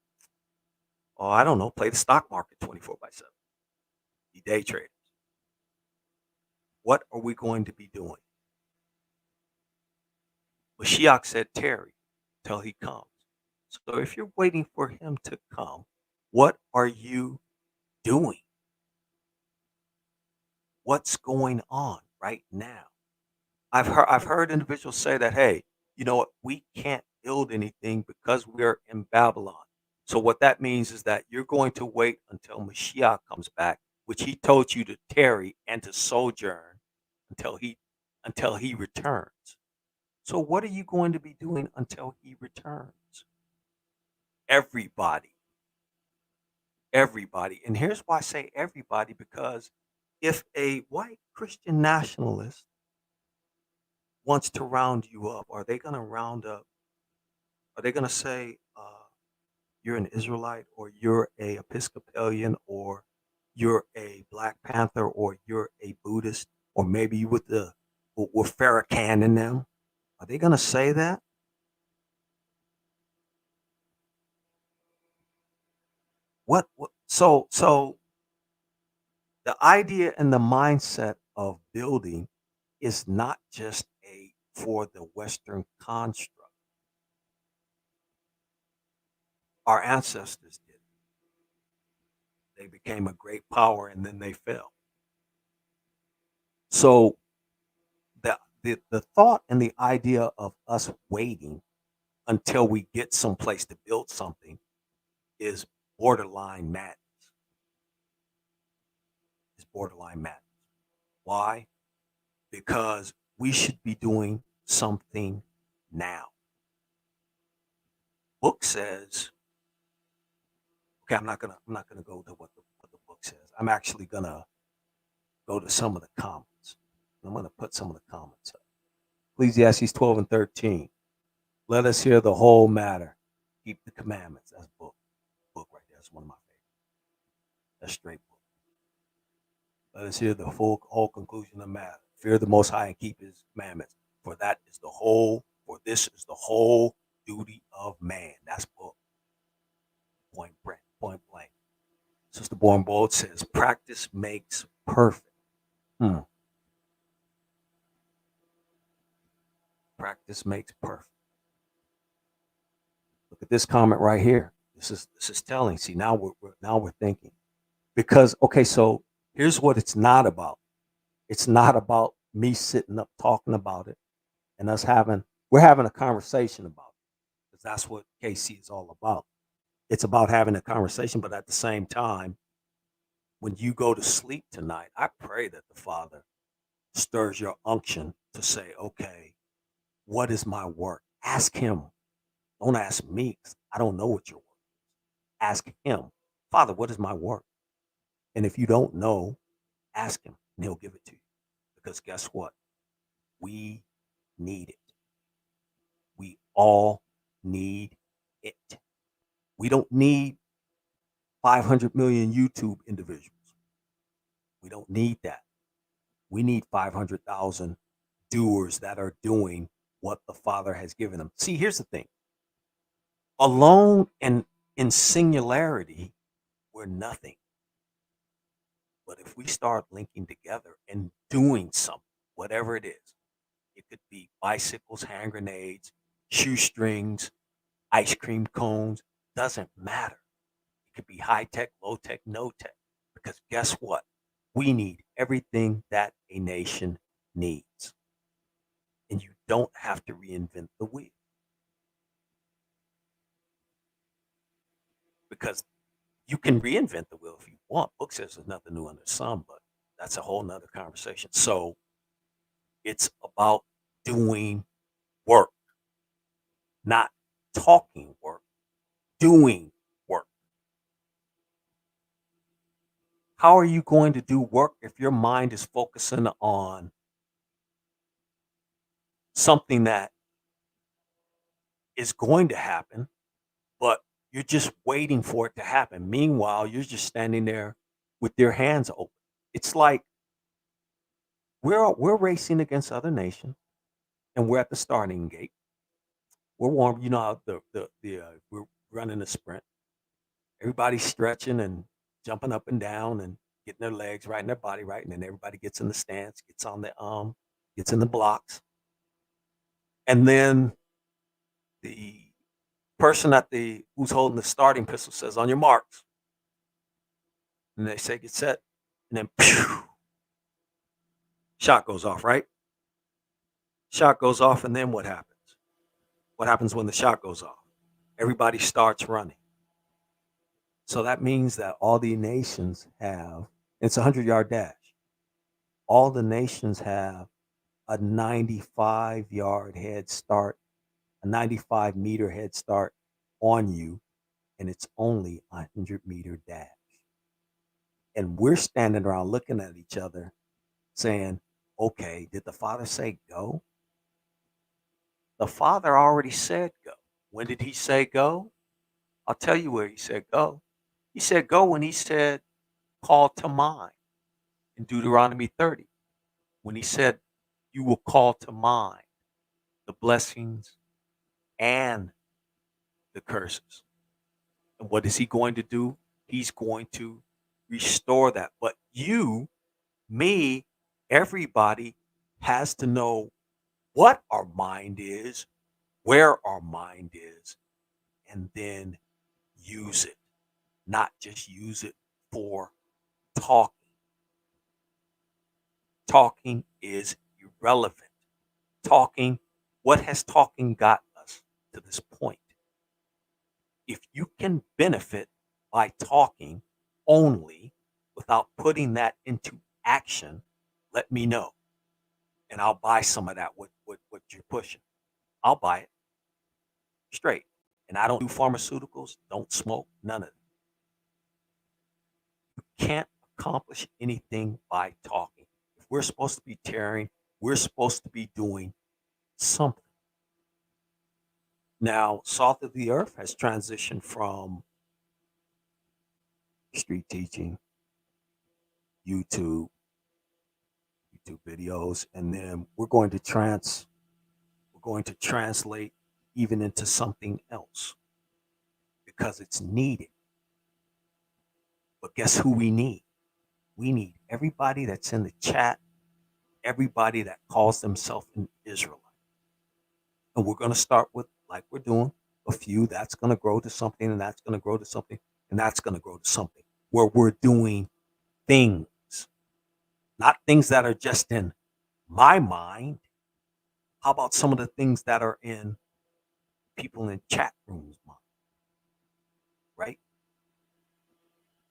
I don't know, play the stock market 24/7. Be day traders. What are we going to be doing? Mashiach said, "Tarry till he comes." So if you're waiting for him to come, what are you doing? What's going on right now? I've heard individuals say that, hey, you know what, we can't build anything because we're in Babylon. So what that means is that you're going to wait until Mashiach comes back, which he told you to tarry and to sojourn until he returns. So what are you going to be doing until he returns? Everybody. Everybody. And here's why I say everybody, because if a white Christian nationalist wants to round you up, are they going to round up? Are they going to say you're an Israelite, or you're a Episcopalian, or you're a Black Panther, or you're a Buddhist, or maybe you with Farrakhan in them? Are they going to say that? What? So the idea and the mindset of building is not just a for the Western construct. Our ancestors did. They became a great power and then they fell. So the thought and the idea of us waiting until we get someplace to build something is borderline madness. Is borderline madness. Why? Because we should be doing something now. book says, okay, I'm not gonna go to what the book says. I'm actually gonna go to some of the comments. I'm gonna put some of the comments up. Ecclesiastes 12 and 13. Let us hear the whole matter. Keep the commandments. That's book right there. That's one of my favorites. That's straight book. Let us hear the whole conclusion of the matter. Fear the Most High and keep His commandments. For this is the whole duty of man. That's book. Point blank. Sister Born Bold says, practice makes perfect. Practice makes perfect. Look at this comment right here. This is telling. See, now we're thinking. Because okay, so here's what it's not about. It's not about me sitting up talking about it and we're having a conversation about it. Because that's what KC is all about. It's about having a conversation, but at the same time, when you go to sleep tonight, I pray that the Father stirs your unction to say, okay, what is my work? Ask Him. Don't ask me, 'cause I don't know what your work is. Ask Him, Father, what is my work? And if you don't know, ask Him, and He'll give it to you. Because guess what? We need it. We all need it. We don't need 500 million YouTube individuals. We don't need that. We need 500,000 doers that are doing what the Father has given them. See, here's the thing. Alone and in singularity, we're nothing. But if we start linking together and doing something, whatever it could be bicycles, hand grenades, shoestrings, ice cream cones, doesn't matter. It could be high tech, low tech, no tech. Because guess what? We need everything that a nation needs. And you don't have to reinvent the wheel. Because you can reinvent the wheel if you want. Book says there's nothing new under the sun, but that's a whole nother conversation. So it's about doing work, not talking work, doing work. How are you going to do work if your mind is focusing on something that is going to happen, but you're just waiting for it to happen? Meanwhile, you're just standing there with your hands open. It's like we're racing against other nations, and we're at the starting gate. We're warm. You know how we're running a sprint. Everybody's stretching and jumping up and down and getting their legs right and their body right, and then everybody gets in the stance, gets on the gets in the blocks, and then the person who's holding the starting pistol says, "On your marks," and they say, "Get set," and then pew, shot goes off. Right? Shot goes off, and then what happens? What happens when the shot goes off? Everybody starts running. So that means that all the nations have, it's a 100-yard dash. All the nations have a 95-yard head start, a 95-meter head start on you, and it's only a 100-meter dash. And we're standing around looking at each other saying, okay, did the Father say go? The Father already said go. When did He say go? I'll tell you where He said go. He said go when He said, call to mind in Deuteronomy 30. When He said, you will call to mind the blessings and the curses. And what is He going to do? He's going to restore that. But you, me, everybody has to know what our mind is, where our mind is, and then use it. Not just use it for talking. Talking is irrelevant. Talking, what has talking got us to this point? If you can benefit by talking only without putting that into action, let me know. And I'll buy some of that, what you're pushing. I'll buy it straight. and I don't do pharmaceuticals, don't smoke, none of it. You can't accomplish anything by talking. If we're supposed to be tearing, we're supposed to be doing something. Now, Salt of the Earth has transitioned from street teaching, YouTube, YouTube videos, and then we're going to translate even into something else because it's needed. But guess who we need? We need everybody that's in the chat, everybody that calls themselves an Israelite. And we're going to start with, like we're doing, a few. That's going to grow to something, and that's going to grow to something, and that's going to grow to something where we're doing things, not things that are just in my mind. How about some of the things that are in people in chat rooms' mind, right?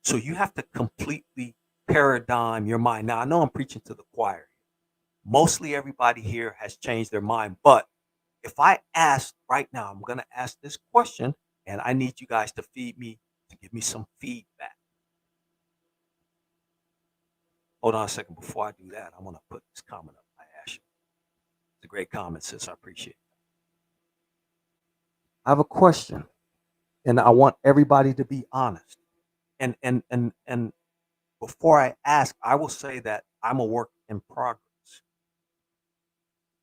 So you have to completely paradigm your mind. Now, I know I'm preaching to the choir. Mostly everybody here has changed their mind. But if I ask right now, I'm going to ask this question, and I need you guys to give me some feedback. Hold on a second. Before I do that, I want to put this comment up. I asked you. It's a great comment, sis. I appreciate it. I have a question, and I want everybody to be honest. And before I ask, I will say that I'm a work in progress.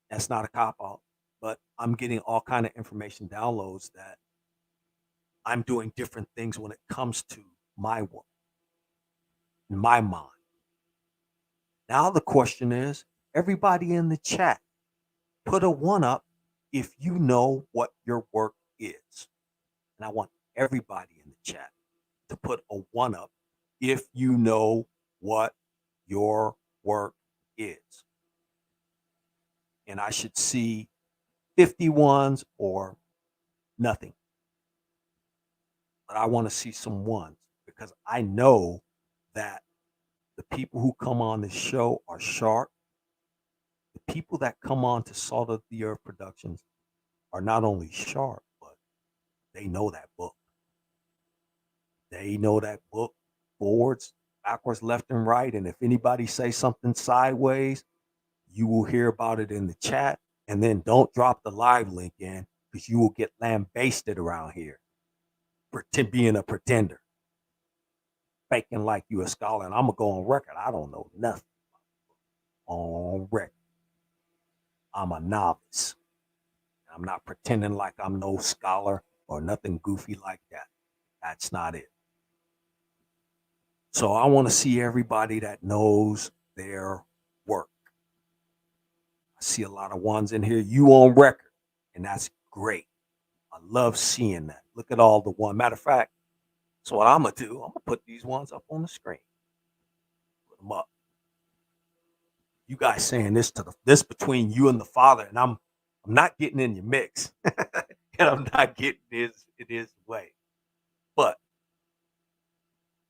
That's not a cop out, but I'm getting all kind of information downloads that I'm doing different things when it comes to my work, in my mind. Now the question is, everybody in the chat, put a one up if you know what your work is. And I want everybody in the chat to put a one up if you know what your work is. And I should see 51s or nothing. But I want to see some ones because I know that the people who come on this show are sharp. The people that come on to Salt of the Earth Productions are not only sharp, but they know that book. They know that book forwards, backwards, left, and right. And if anybody says something sideways, you will hear about it in the chat. And then don't drop the live link in because you will get lambasted around here for being a pretender, faking like you a scholar. And I'm going to go on record. I don't know nothing. On record. I'm a novice. I'm not pretending like I'm no scholar or nothing goofy like that. That's not it. So I want to see everybody that knows their work. I see a lot of ones in here. You on record, and that's great. I love seeing that. Look at all the one. Matter of fact, so what I'm gonna do, I'm gonna put these ones up on the screen. Put them up. You guys saying this between you and the Father, and I'm not getting in your mix, and I'm not getting his way. But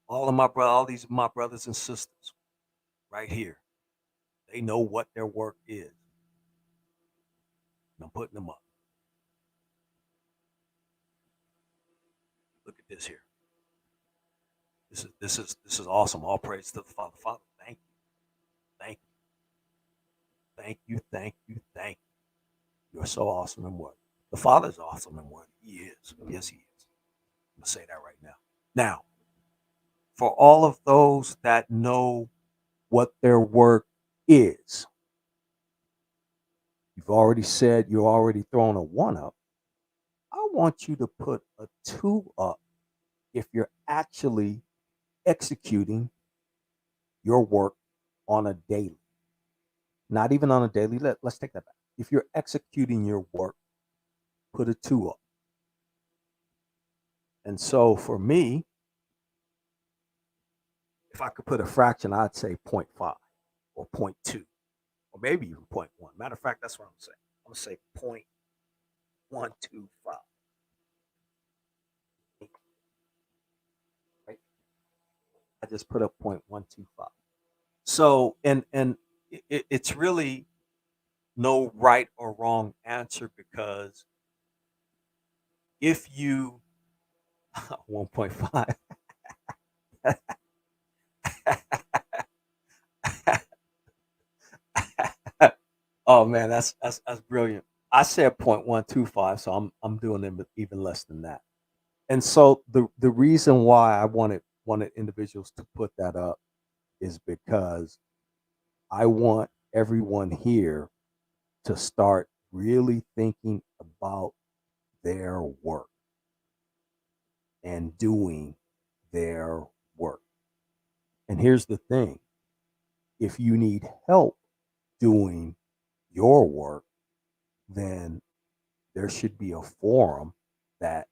all these my brothers and sisters right here, they know what their work is. And I'm putting them up. Look at this here. This is awesome. All praise to the Father. Father, thank you. Thank you. Thank you. Thank you. Thank you. You're so awesome and worthy. The Father's awesome and worthy. He is. Yes, he is. I'm gonna say that right now. Now, for all of those that know what their work is, you've already said you're already throwing a one up. I want you to put a two up if you're actually executing your work on a daily. Not even on a daily. Let's take that back. If you're executing your work, put a two up. And so for me, if I could put a fraction, I'd say 0.5 or 0.2 or maybe even 0.1. Matter of fact, that's what I'm saying. I'm going to say 0.125. Right? I just put up 0.125. So, and it's really no right or wrong answer because if you 1.5. Oh man, that's brilliant. I said 0.125, so I'm doing it even less than that. And so the reason why I wanted individuals to put that up is because I want everyone here to start really thinking about their work and doing their work. And here's the thing, if you need help doing your work, then there should be a forum that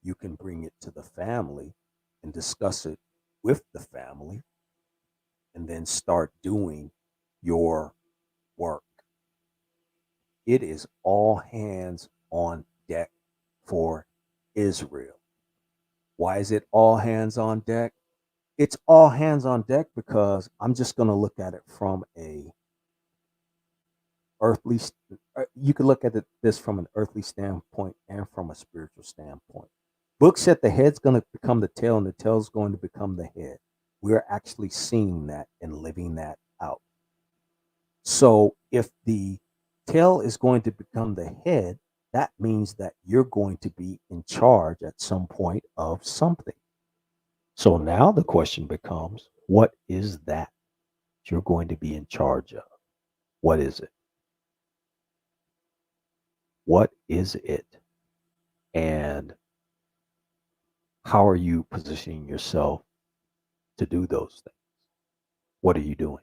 you can bring it to the family and discuss it with the family and then start doing your work. It is all hands on deck for Israel. Why is it all hands on deck? It's all hands on deck because I'm just going to look at it from a earthly. You could look at this from an earthly standpoint and from a spiritual standpoint. Book said the head's going to become the tail, and the tail's going to become the head. We're actually seeing that and living that out. So if the tail is going to become the head, that means that you're going to be in charge at some point of something. So now the question becomes, what is that you're going to be in charge of? What is it? What is it? And how are you positioning yourself to do those things? What are you doing?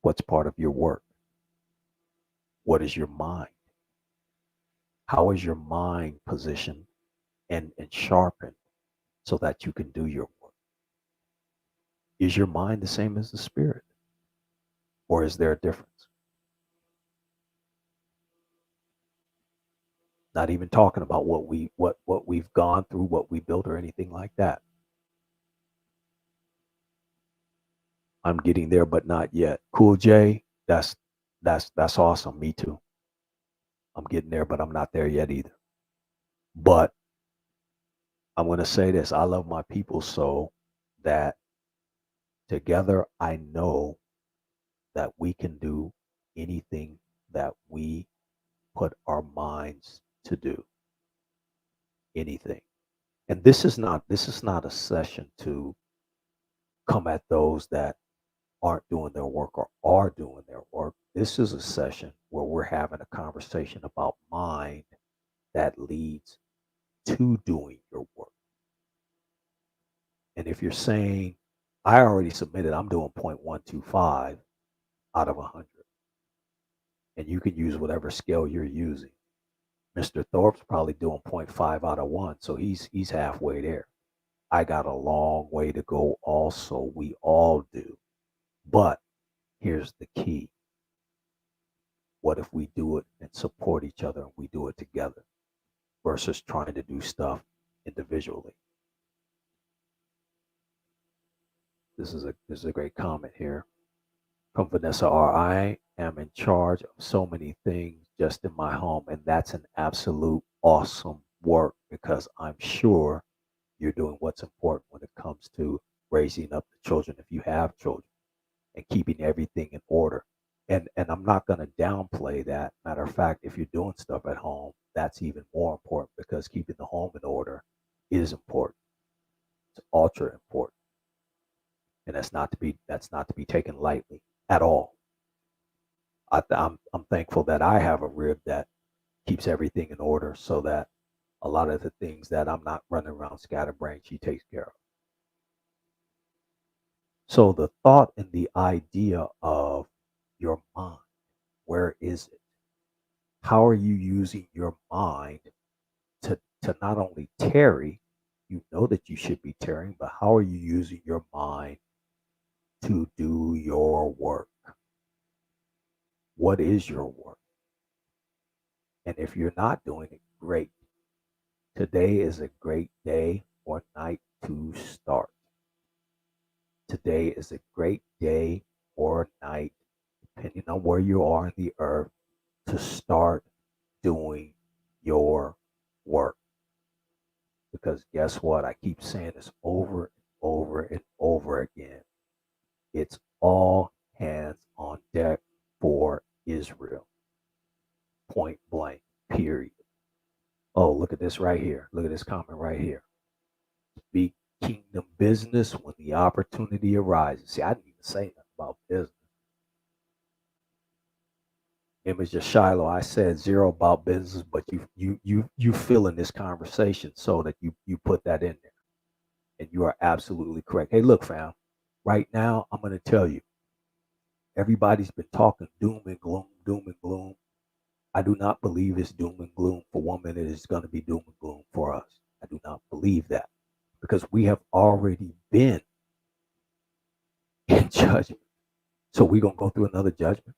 What's part of your work? What is your mind? How is your mind positioned and sharpened so that you can do your work? Is your mind the same as the spirit? Or is there a difference? Not even talking about what we've gone through, what we built, or anything like that. I'm getting there, but not yet. Cool J, that's awesome. Me too. I'm getting there, but I'm not there yet either. But I'm gonna say this: I love my people so that together I know that we can do anything that we put our minds to do. Anything. And this is not a session to come at those that aren't doing their work or are doing their work. This is a session where we're having a conversation about mind that leads to doing your work. And if you're saying, I already submitted, I'm doing 0.125 out of 100, and you can use whatever scale you're using. Mr. Thorpe's probably doing zero point 0.5 out of 1, so he's halfway there. I got a long way to go also. We all do. But here's the key. What if we do it and support each other and we do it together versus trying to do stuff individually? This is a great comment here from Vanessa R. I am in charge of so many things just in my home, and that's an absolute awesome work because I'm sure you're doing what's important when it comes to raising up the children if you have children and keeping everything in order. And I'm not going to downplay that. Matter of fact, if you're doing stuff at home, that's even more important because keeping the home in order is important. It's ultra important, and that's not to be taken lightly at all. I'm thankful that I have a rib that keeps everything in order, so that a lot of the things that I'm not running around scatterbrained, she takes care of. So the thought and the idea of your mind, where is it? How are you using your mind to not only tarry, you know that you should be tarrying, but how are you using your mind to do your work? What is your work? And if you're not doing it, great. Today is a great day or night to start. Today is a great day or night, depending on where you are in the earth, to start doing your work. Because guess what? I keep saying this over and over and over again. It's all hands on deck for Israel. Point blank, period. Oh, look at this right here. Look at this comment right here. Speak kingdom business when the opportunity arises. See, I didn't even say nothing about business. Image of Shiloh, I said zero about business, but you fill in this conversation so that you put that in there. And you are absolutely correct. Hey, look, fam, right now I'm gonna tell you, everybody's been talking doom and gloom, doom and gloom. I do not believe it's doom and gloom for 1 minute. It's gonna be doom and gloom for us. I do not believe that. Because we have already been in judgment. So we're gonna go through another judgment.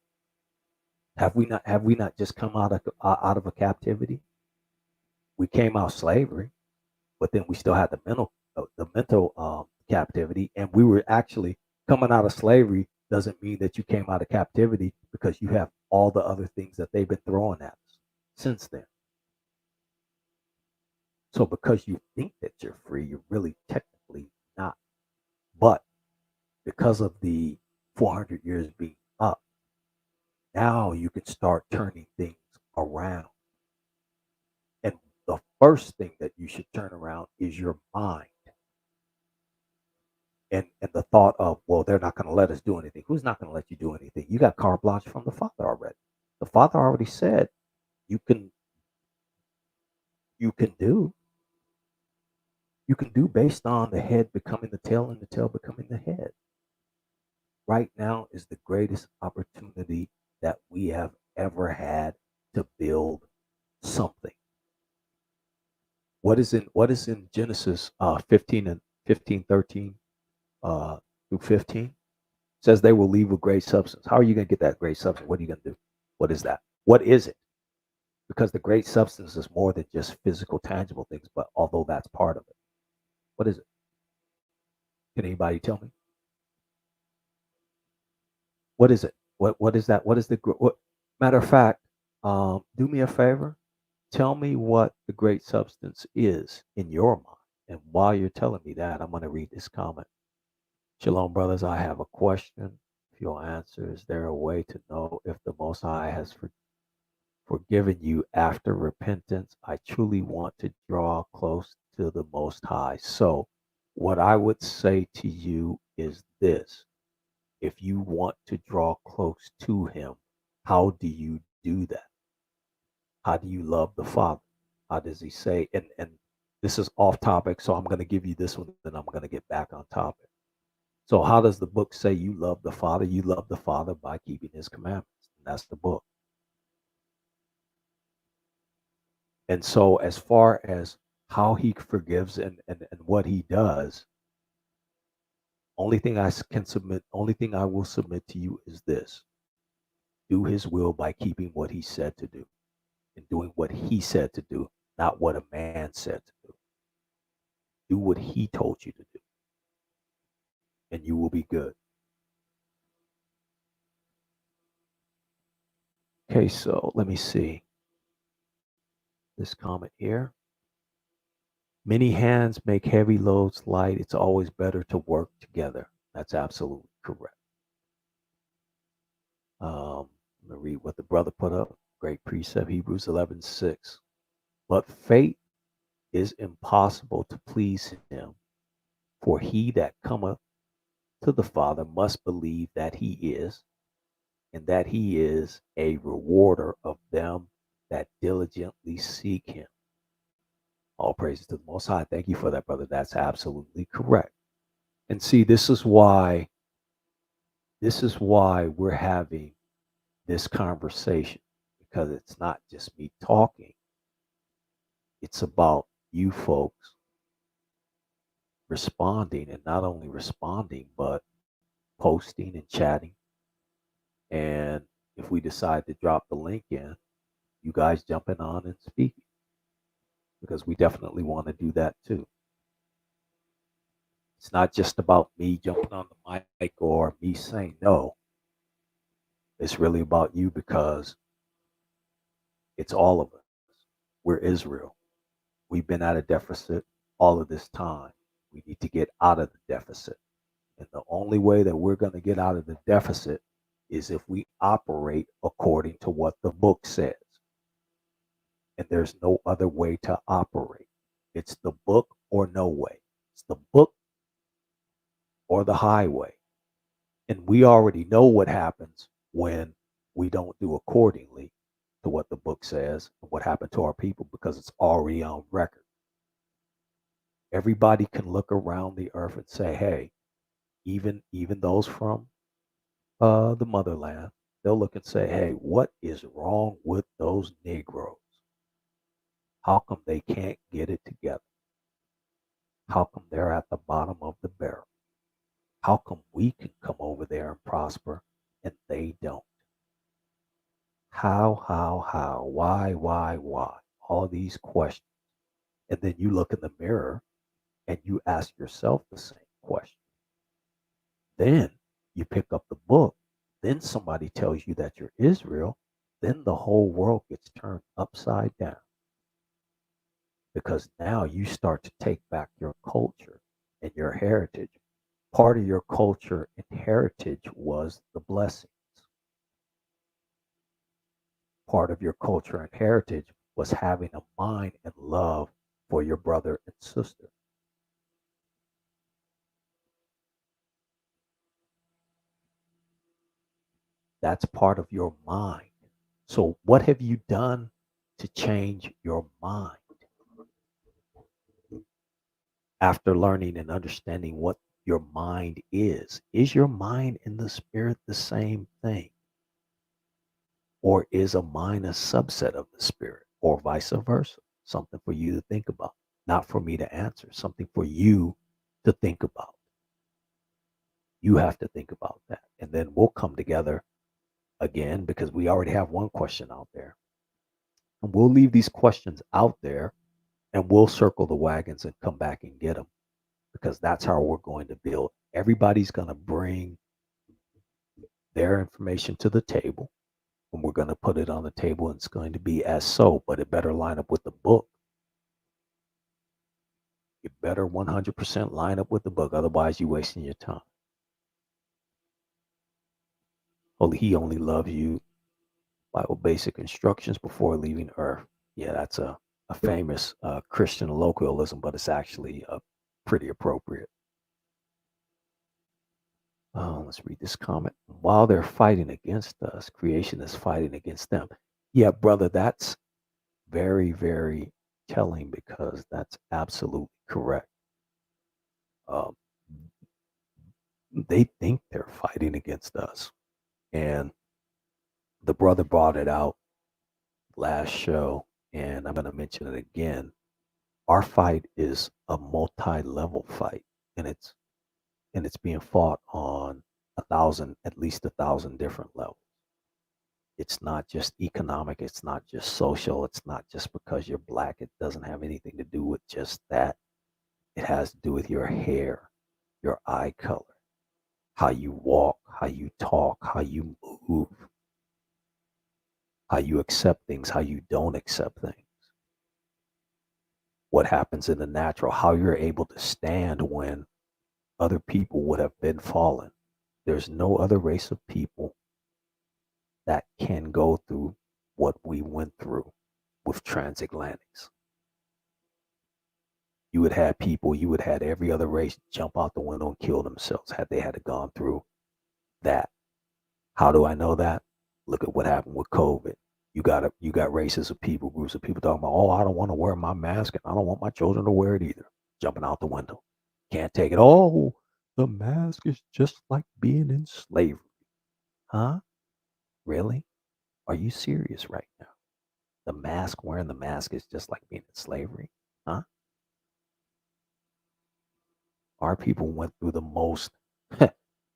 Have we not just come out of a captivity? We came out of slavery, but then we still had the mental captivity, and we were actually coming out of slavery doesn't mean that you came out of captivity, because you have all the other things that they've been throwing at us since then. So because you think that you're free, you're really technically not. But because of the 400 years being up, now you can start turning things around. And the first thing that you should turn around is your mind. And the thought of, well, they're not going to let us do anything. Who's not going to let you do anything? You got carte blanche from the Father already. The Father already said you can you can do you can do based on the head becoming the tail and the tail becoming the head. Right now is the greatest opportunity that we have ever had to build something. What is in Genesis 13 through 15? Says they will leave with great substance. How are you going to get that great substance? What are you going to do? What is that? What is it? Because the great substance is more than just physical, tangible things, but although that's part of it. What is it? Can anybody tell me? What is it? What is that? What is matter of fact, do me a favor. Tell me what the great substance is in your mind. And while you're telling me that, I'm going to read this comment. Shalom, brothers. I have a question. If you'll answer, is there a way to know if the Most High has forgiven you after repentance? I truly want to draw close to the Most High. So, what I would say to you is this: if you want to draw close to Him, how do you do that? How do you love the Father? How does He say? And this is off topic, so I'm going to give you this one, then I'm going to get back on topic. So, how does the book say you love the Father? You love the Father by keeping His commandments. And that's the book. And so, as far as how He forgives and what He does, only thing only thing I will submit to you is this: do His will by keeping what He said to do and doing what He said to do, not what a man said to do. Do what He told you to do, and you will be good. Okay, so let me see this comment here. Many hands make heavy loads light. It's always better to work together. That's absolutely correct. Let me read what the brother put up. Great precept, Hebrews 11:6. But faith is impossible to please Him, for he that cometh to the Father must believe that He is, and that He is a rewarder of them that diligently seek Him. All praises to the Most High. Thank you for that, brother. That's absolutely correct. And see, this is why we're having this conversation, because it's not just me talking. It's about you folks responding, and not only responding, but posting and chatting. And if we decide to drop the link in, you guys jumping on and speaking, because we definitely want to do that too. It's not just about me jumping on the mic or me saying no. It's really about you, because it's all of us. We're Israel. We've been at a deficit all of this time. We need to get out of the deficit. And the only way that we're going to get out of the deficit is if we operate according to what the book says. And there's no other way to operate. It's the book or no way. It's the book or the highway. And we already know what happens when we don't do accordingly to what the book says and what happened to our people because it's already on record. Everybody can look around the earth and say, hey, even those from the motherland, they'll look and say, hey, what is wrong with those Negroes? How come they can't get it together? How come they're at the bottom of the barrel? How come we can come over there and prosper and they don't? How? Why? All these questions. And then you look in the mirror and you ask yourself the same question. Then you pick up the book. Then somebody tells you that you're Israel. Then the whole world gets turned upside down. Because now you start to take back your culture and your heritage. Part of your culture and heritage was the blessings. Part of your culture and heritage was having a mind and love for your brother and sister. That's part of your mind. So, what have you done to change your mind after learning and understanding what your mind is? Is your mind and the spirit the same thing? Or is a mind a subset of the spirit, or vice versa? Something for you to think about, not for me to answer, something for you to think about. You have to think about that. And then we'll come together again because we already have one question out there. And we'll leave these questions out there and we'll circle the wagons and come back and get them because that's how we're going to build. Everybody's going to bring their information to the table and we're going to put it on the table and it's going to be as so, but it better line up with the book. You better 100% line up with the book. Otherwise, you're wasting your time. He only loves you Bible basic instructions before leaving earth. Yeah, that's a famous Christian colloquialism, but it's actually pretty appropriate. Let's read this comment. While they're fighting against us, creation is fighting against them. Yeah, brother, that's very, very telling because that's absolutely correct. Um, they think they're fighting against us. And the brother brought it out last show, and I'm going to mention it again. Our fight is a multi-level fight, and it's being fought on at least 1,000 different levels. It's not just economic, it's not just social, it's not just because you're black. It doesn't have anything to do with just that. It has to do with your hair, your eye color, how you walk, how you talk, how you move, how you accept things, how you don't accept things. What happens in the natural, how you're able to stand when other people would have been fallen. There's no other race of people that can go through what we went through with transatlantics. You would have every other race jump out the window and kill themselves had they had gone through that. How do I know that? Look at what happened with COVID. You got races of people, groups of people talking about, oh, I don't want to wear my mask and I don't want my children to wear it either. Jumping out the window. Can't take it. Oh, the mask is just like being in slavery. Huh? Really? Are you serious right now? Wearing the mask is just like being in slavery? Huh? Our people went through the most.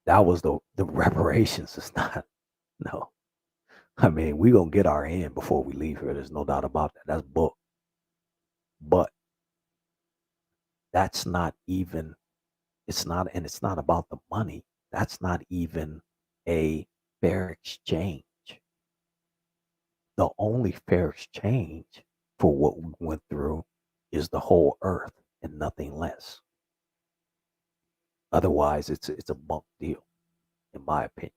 That was the reparations. It's not, no. I mean, we're going to get our end before we leave here. There's no doubt about that. That's book. But that's not even, it's not about the money. That's not even a fair exchange. The only fair exchange for what we went through is the whole earth and nothing less. Otherwise, it's a bunk deal, in my opinion.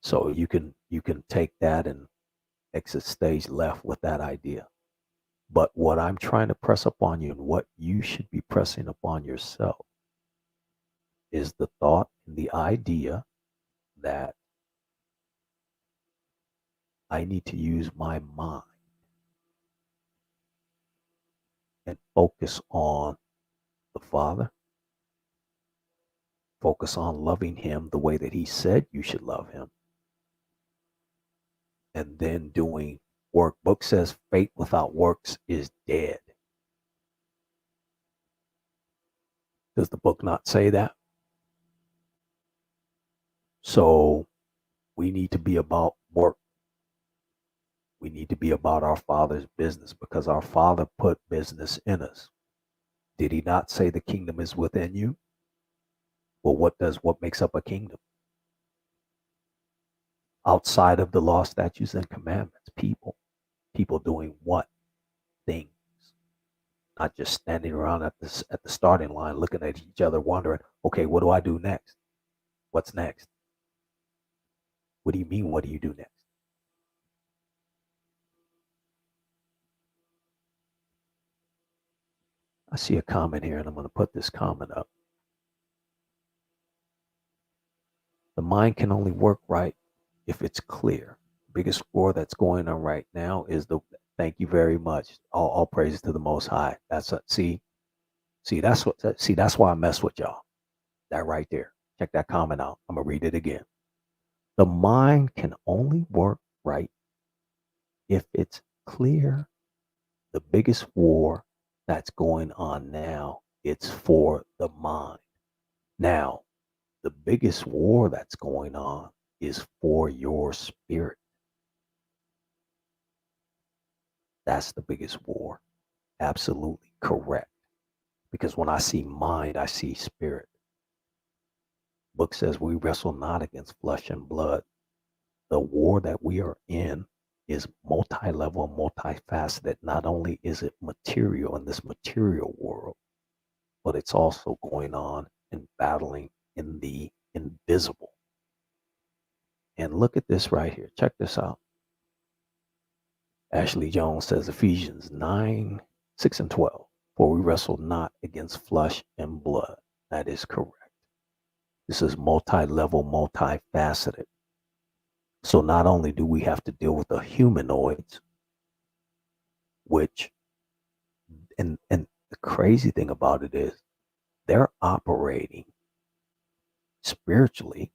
So you can take that and exit stage left with that idea. But what I'm trying to press upon you and what you should be pressing upon yourself is the thought and the idea that I need to use my mind and focus on the Father, focus on loving Him the way that He said you should love Him, and then doing work. Book says faith without works is dead. Does the book not say that? So we need to be about work. We need to be about our Father's business because our Father put business in us. Did He not say the kingdom is within you? Well, what makes up a kingdom? Outside of the law, statutes, and commandments, people. People doing what? Things. Not just standing around at the starting line looking at each other wondering, okay, what do I do next? What's next? What do you mean, what do you do next? I see a comment here and I'm going to put this comment up. The mind can only work right if it's clear. The biggest war that's going on right now is thank you very much. All praise to the Most High. That's why I mess with y'all. That right there. Check that comment out. I'm going to read it again. The mind can only work right if it's clear. The biggest war that's going on now, it's for the mind. Now, the biggest war that's going on is for your spirit. That's the biggest war. Absolutely correct. Because when I see mind, I see spirit. Book says we wrestle not against flesh and blood. The war that we are in is multi-level, multifaceted. Not only is it material in this material world, but it's also going on and battling in the invisible. And look at this right here. Check this out. Ashley Jones says Ephesians 9, 6 and 12. For we wrestle not against flesh and blood. That is correct. This is multi-level, multifaceted. So not only do we have to deal with the humanoids, which, and the crazy thing about it is they're operating spiritually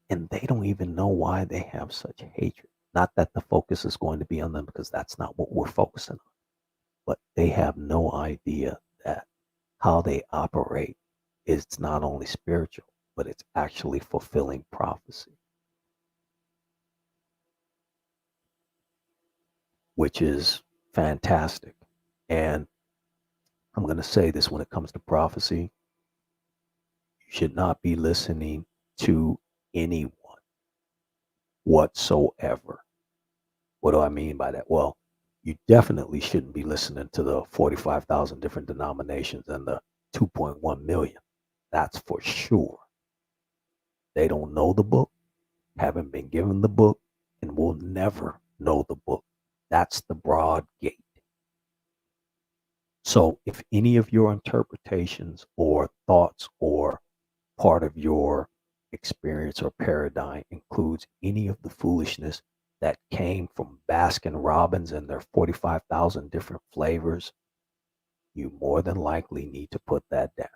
and they don't even know why they have such hatred. Not that the focus is going to be on them because that's not what we're focusing on, but they have no idea that how they operate is not only spiritual, but it's actually fulfilling prophecy, which is fantastic. And I'm going to say this when it comes to prophecy, you should not be listening to anyone whatsoever. What do I mean by that? Well, you definitely shouldn't be listening to the 45,000 different denominations and the 2.1 million. That's for sure. They don't know the book, haven't been given the book, and will never know the book. That's the broad gate. So if any of your interpretations or thoughts or part of your experience or paradigm includes any of the foolishness that came from Baskin Robbins and their 45,000 different flavors, you more than likely need to put that down.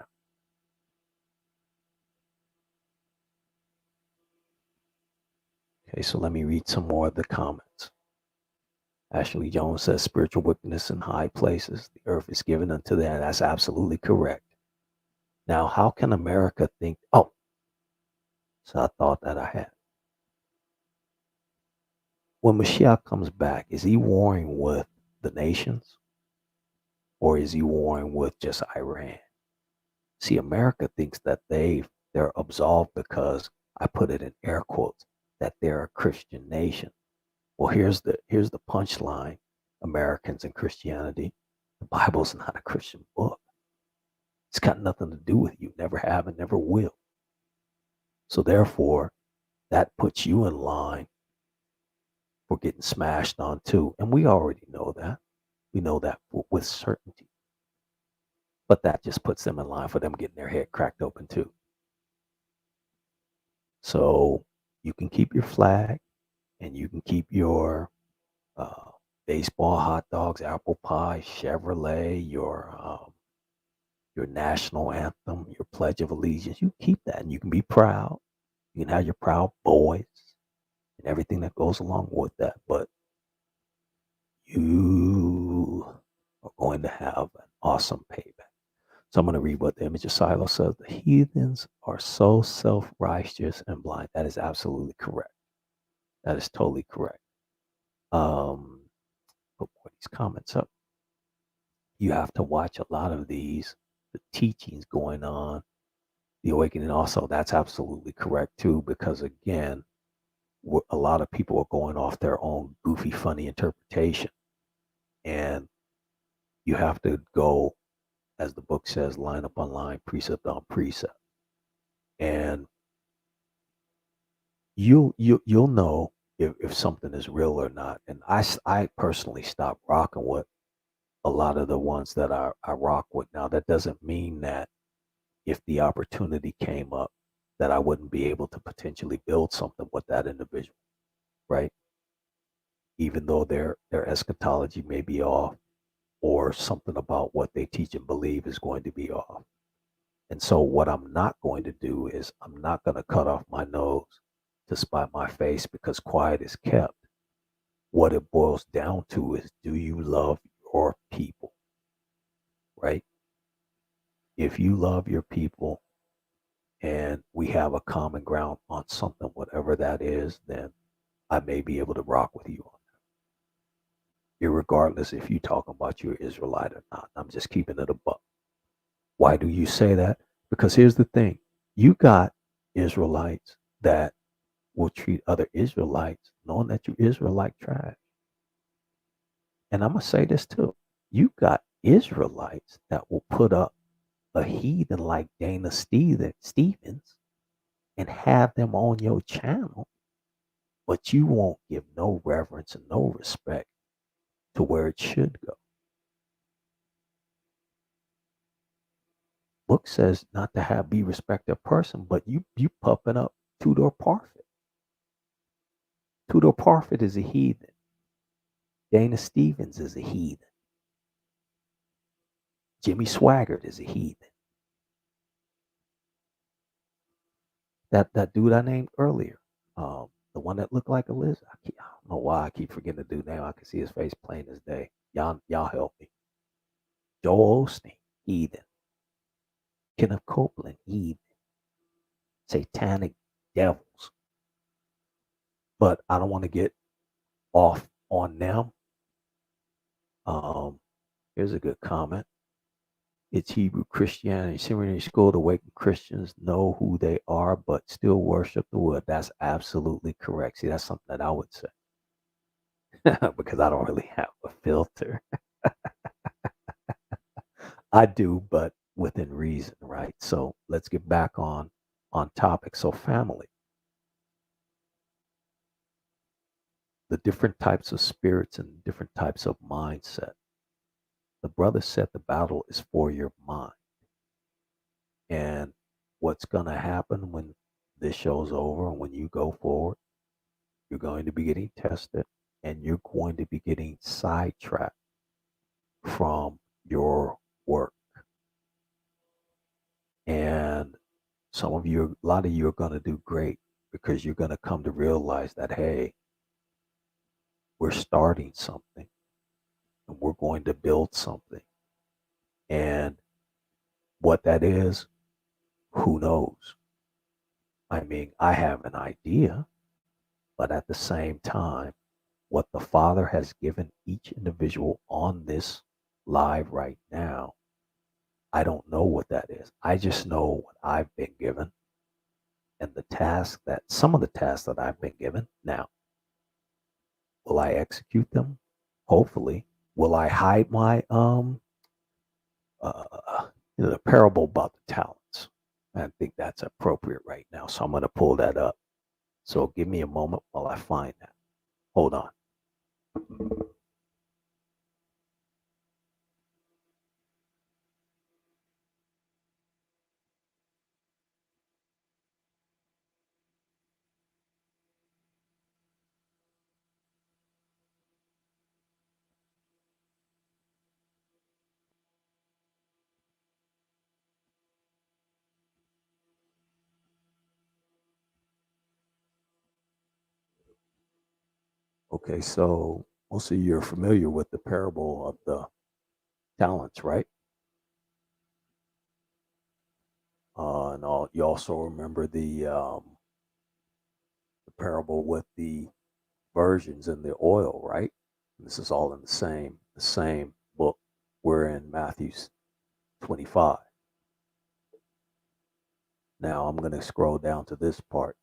Okay, so let me read some more of the comments. Ashley Jones says spiritual wickedness in high places. The earth is given unto them. That's absolutely correct. Now, how can America think, oh, so I thought that I had. When Mashiach comes back, is he warring with the nations? Or is he warring with just Iran? See, America thinks that they're absolved because I put it in air quotes that they're a Christian nation. Well, here's the punchline. Americans and Christianity. The Bible's not a Christian book. It's got nothing to do with you, never have and never will. So therefore, that puts you in line for getting smashed on too. And we already know that. We know that with certainty. But that just puts them in line for them getting their head cracked open too. So you can keep your flag and you can keep your uh, baseball, hot dogs, apple pie, Chevrolet, your national anthem, your Pledge of Allegiance. You keep that and you can be proud. You can have your proud boys and everything that goes along with that. But you are going to have an awesome payback. So I'm going to read what the image of Silo says. The heathens are so self-righteous and blind. That is absolutely correct. That is totally correct. Put more of these comments up. You have to watch a lot of the teachings going on. The awakening also, that's absolutely correct too, because again, a lot of people are going off their own goofy, funny interpretation. And you have to go, as the book says, line up on line, precept on precept. And you'll know if something is real or not. And I personally stopped rocking with a lot of the ones that I rock with. Now that doesn't mean that if the opportunity came up that I wouldn't be able to potentially build something with that individual, right? Even though their eschatology may be off or something about what they teach and believe is going to be off. And so what I'm not going to do is I'm not going to cut off my nose to spite my face because quiet is kept. What it boils down to is, do you love your people, right? If you love your people and we have a common ground on something, whatever that is, then I may be able to rock with you on that. Irregardless if you talk about you're Israelite or not. I'm just keeping it a buck. Why do you say that? Because here's the thing. You got Israelites that will treat other Israelites knowing that you Israelite trash. And I'm going to say this too. You got Israelites that will put up a heathen like Dana Stevens and have them on your channel, but you won't give no reverence and no respect to where it should go. Book says not to have be respect a person, but you pumping up Tudor Parfit. Tudor Parfit is a heathen. Dana Stevens is a heathen. Jimmy Swaggart is a heathen. That dude I named earlier, the one that looked like a lizard. I don't know why I keep forgetting the dude name. I can see his face plain as day. Y'all help me. Joel Osteen, heathen. Kenneth Copeland, heathen. Satanic devils. But I don't want to get off on them. Here's a good comment. It's Hebrew Christianity. Seminary school to awaken Christians know who they are, but still worship the wood. That's absolutely correct. See, that's something that I would say because I don't really have a filter. I do, but within reason, right? So let's get back on topic. So family, the different types of spirits and different types of mindset. The brother said the battle is for your mind. And what's going to happen when this show's over and when you go forward, you're going to be getting tested and you're going to be getting sidetracked from your work. And a lot of you are going to do great because you're going to come to realize that, hey, we're starting something and we're going to build something. And what that is, who knows? I mean, I have an idea, but at the same time, what the Father has given each individual on this live right now, I don't know what that is. I just know what I've been given and some of the tasks that I've been given. Now, will I execute them? Hopefully, Will I hide my the parable about the talents? I think that's appropriate right now, so I'm going to pull that up. So give me a moment while I find that. Hold on. Okay, so most of you are familiar with the parable of the talents, right? And you also remember the parable with the virgins and the oil, right? This is all in the same book. We're in Matthew 25. Now I'm going to scroll down to this part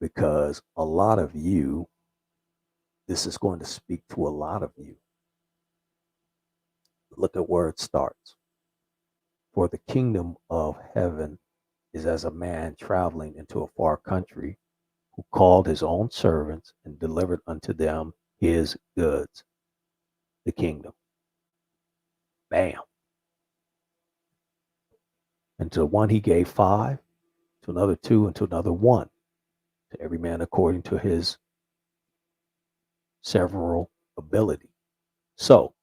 because a lot of you, this is going to speak to a lot of you. Look at where it starts. For the kingdom of heaven is as a man traveling into a far country who called his own servants and delivered unto them his goods. The kingdom. Bam. And to one he gave 5, to another 2, and to another 1, to every man according to his several ability. So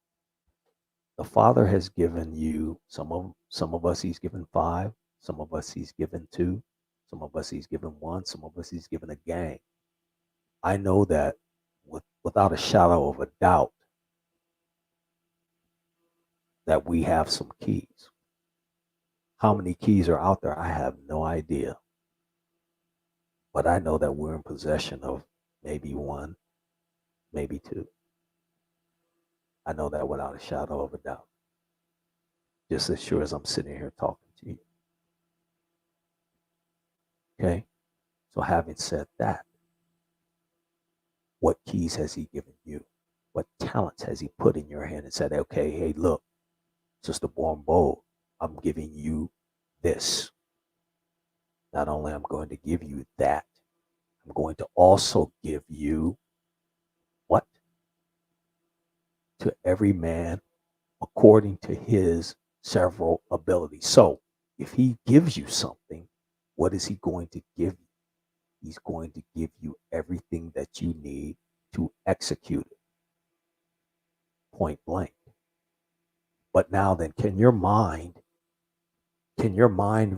the Father has given you some of us he's given 5, some of us he's given 2, some of us he's given 1, some of us he's given a gang. I know that without a shadow of a doubt that we have some keys. How many keys are out there? I have no idea. But I know that we're in possession of maybe 1, maybe 2. I know that without a shadow of a doubt. Just as sure as I'm sitting here talking to you. Okay? So having said that, what keys has he given you? What talents has he put in your hand and said, okay, hey, look, Sister Born Bold, I'm giving you this. Not only I'm going to give you that, I'm going to also give you what? To every man according to his several abilities. So if he gives you something, what is he going to give you? He's going to give you everything that you need to execute it. Point blank. But now then, can your mind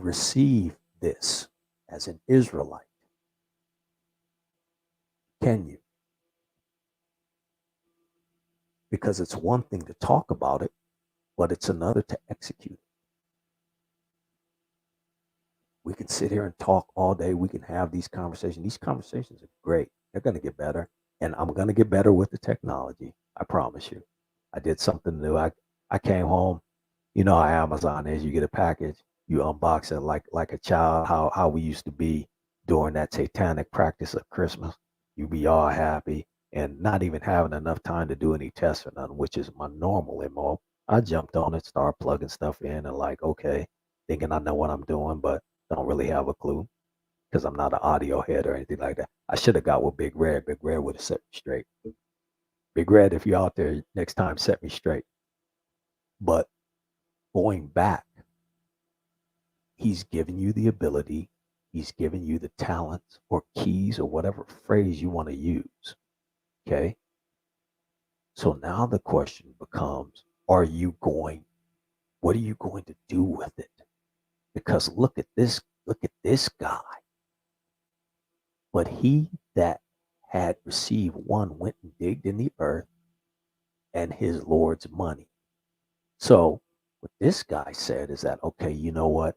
receive this as an Israelite? Can you? Because it's one thing to talk about it, but it's another to execute it. We can sit here and talk all day. We can have these conversations. These conversations are great. They're going to get better. And I'm going to get better with the technology. I promise you. I did something new. I came home. You know how Amazon is. You get a package, you unbox it like a child, how we used to be during that satanic practice of Christmas. You be all happy and not even having enough time to do any tests or nothing, which is my normal MO. I jumped on it, started plugging stuff in and like, okay, thinking I know what I'm doing, but don't really have a clue because I'm not an audio head or anything like that. I should have got with Big Red. Big Red would have set me straight. Big Red, if you're out there next time, set me straight. But going back, he's given you the ability, he's given you the talents or keys or whatever phrase you want to use. Okay. So now the question becomes, what are you going to do with it? Because look at this guy. But he that had received 1 went and digged in the earth and his Lord's money. So what this guy said is that, okay, you know what?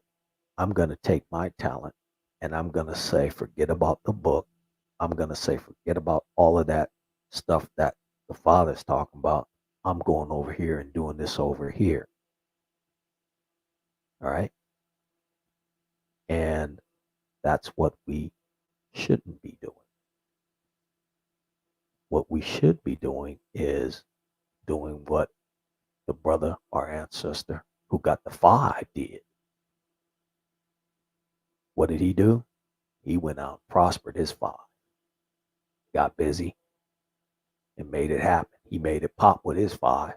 I'm going to take my talent and I'm going to say, forget about the book. I'm going to say, forget about all of that stuff that the Father's talking about. I'm going over here and doing this over here. All right. And that's what we shouldn't be doing. What we should be doing is doing what the brother, our ancestor, who got the 5 did. What did he do? He went out and prospered his 5, got busy, and made it happen. He made it pop with his 5.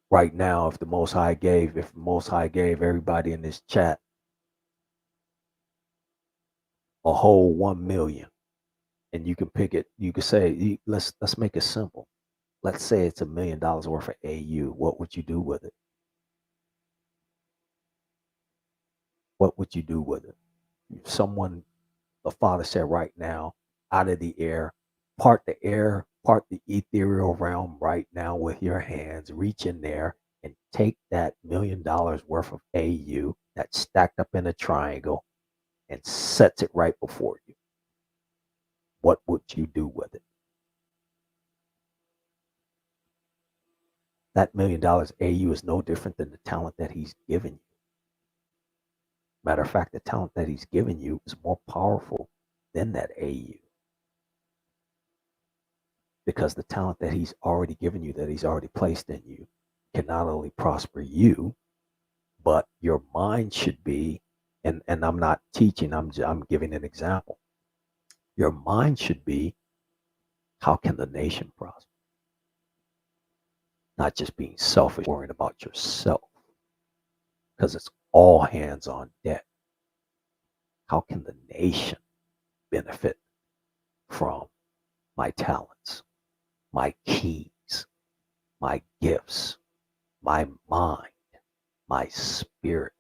Right now, if the Most High gave everybody in this chat a whole 1 million, and you can pick it, you could say, let's make it simple. Let's say it's $1 million worth of AU. What would you do with it? What would you do with it? If someone, the Father said right now, out of the air, part the ethereal realm right now with your hands, reach in there and take that $1 million worth of AU that's stacked up in a triangle and sets it right before you. What would you do with it? That $1 million AU is no different than the talent that he's given you. Matter of fact, the talent that he's given you is more powerful than that AU. Because the talent that he's already given you, that he's already placed in you, can not only prosper you, but your mind should be, and I'm not teaching, I'm giving an example. Your mind should be, how can the nation prosper? Not just being selfish, worrying about yourself, because it's all hands on deck. How can the nation benefit from my talents, my keys, my gifts, my mind, my spirit?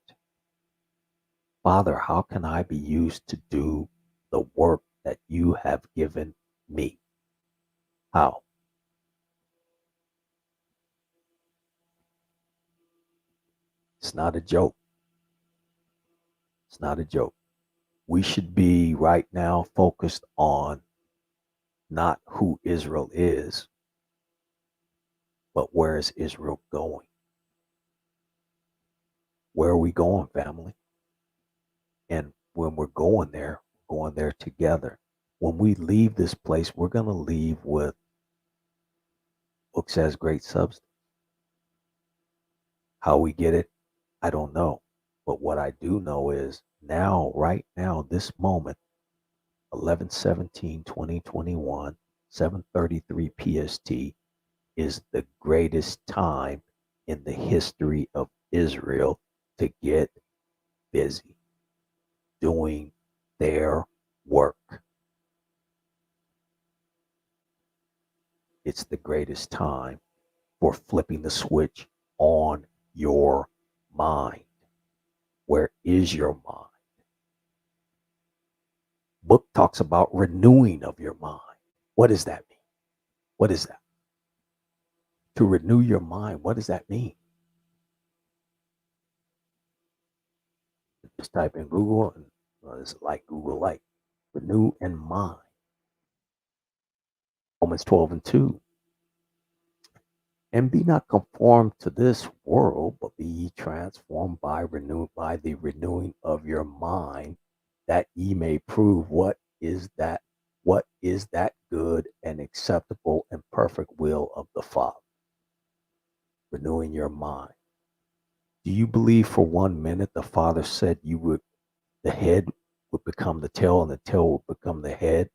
Father, how can I be used to do the work that you have given me? How? It's not a joke. It's not a joke. We should be right now focused on not who Israel is, but where is Israel going? Where are we going, family? And when we're going there together. When we leave this place, we're going to leave with book says great substance. How we get it, I don't know. But what I do know is now, right now, this moment, 11/17/2021, 7:33 PST, is the greatest time in the history of Israel to get busy doing their work. It's the greatest time for flipping the switch on your mind. Where is your mind? Book talks about renewing of your mind. What does that mean? What is that? To renew your mind, what does that mean? Just type in Google, and it's like Google Light. Renew and mind. Romans 12:2. And be not conformed to this world, but be ye transformed by the renewing of your mind, that ye may prove what is that good and acceptable and perfect will of the Father. Renewing your mind. Do you believe for 1 minute the Father said the head would become the tail and the tail would become the head?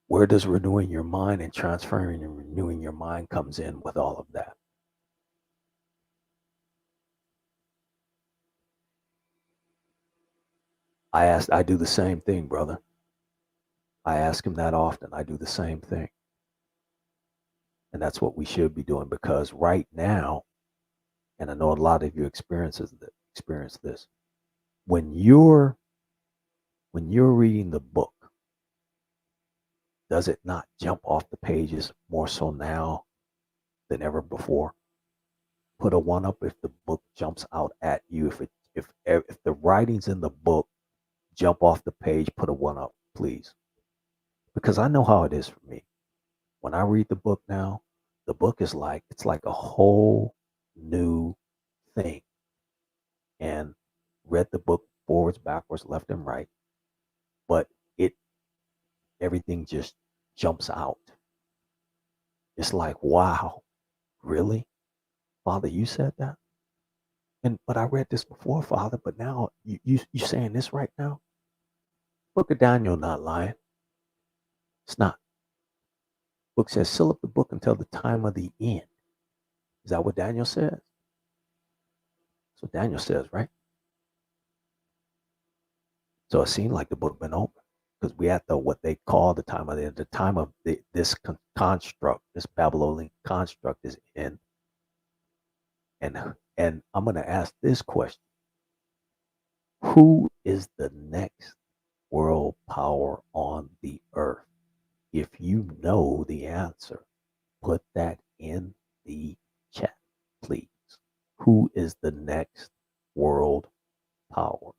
Where does renewing your mind and transferring and renewing your mind comes in with all of that? I do the same thing, brother. I ask him that often. I do the same thing. And that's what we should be doing, because right now, and I know a lot of you experience this, when you're reading the book, does it not jump off the pages more so now than ever before? Put a 1 up if the book jumps out at you. If the writings in the book jump off the page, put a 1 up, please. Because I know how it is for me. When I read the book now, the book is it's like a whole new thing. And read the book forwards, backwards, left and right. But everything just jumps out. It's like, wow, really? Father, you said that? But I read this before, Father, but now you saying this right now? Book of Daniel not lying. It's not. Book says, seal up the book until the time of the end. Is that what Daniel says? So Daniel says, right? So it seemed like the book been open because we at the what they call the time of the time of this construct, this Babylonian construct is in. And I'm going to ask this question: who is the next world power on the earth? If you know the answer, put that in the chat, please. Who is the next world power?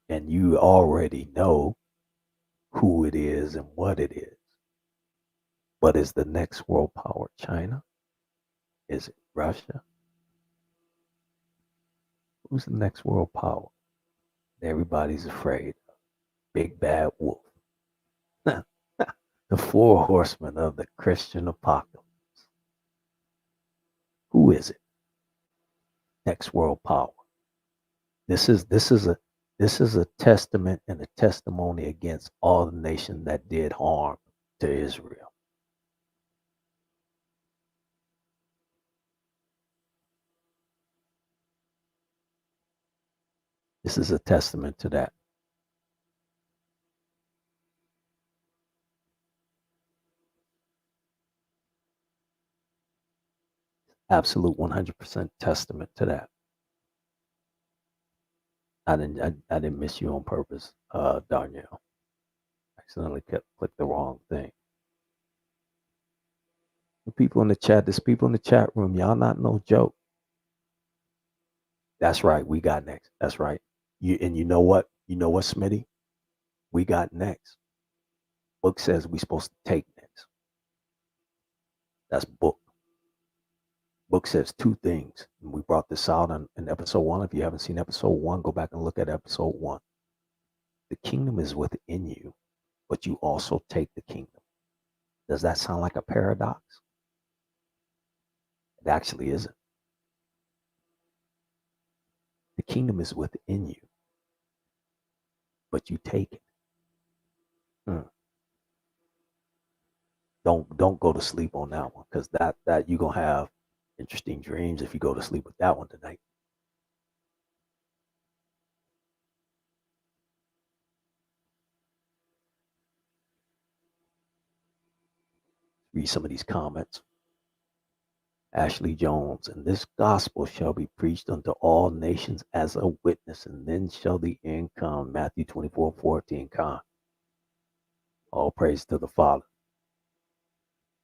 And you already know who it is and what it is. But is the next world power China? Is it Russia? Who's the next world power? Everybody's afraid. Big bad wolf. The four horsemen of the Christian apocalypse. Who is it? Next world power. This is a testament and a testimony against all the nations that did harm to Israel. This is a testament to that. Absolute 100% testament to that. I didn't miss you on purpose, Darnell. Accidentally clicked the wrong thing. The people in the chat, there's people in the chat room. Y'all not no joke. That's right. We got next. That's right. You know what? You know what, Smitty? We got next. Book says we supposed to take next. That's book. Book says two things. And we brought this out in episode 1. If you haven't seen episode 1, go back and look at episode 1. The kingdom is within you, but you also take the kingdom. Does that sound like a paradox? It actually isn't. The kingdom is within you, but you take it. Don't go to sleep on that one, because that you're gonna have interesting dreams if you go to sleep with that one tonight. Read some of these comments. Ashley Jones, and this gospel shall be preached unto all nations as a witness, and then shall the end come. Matthew 24:14. All praise to the Father.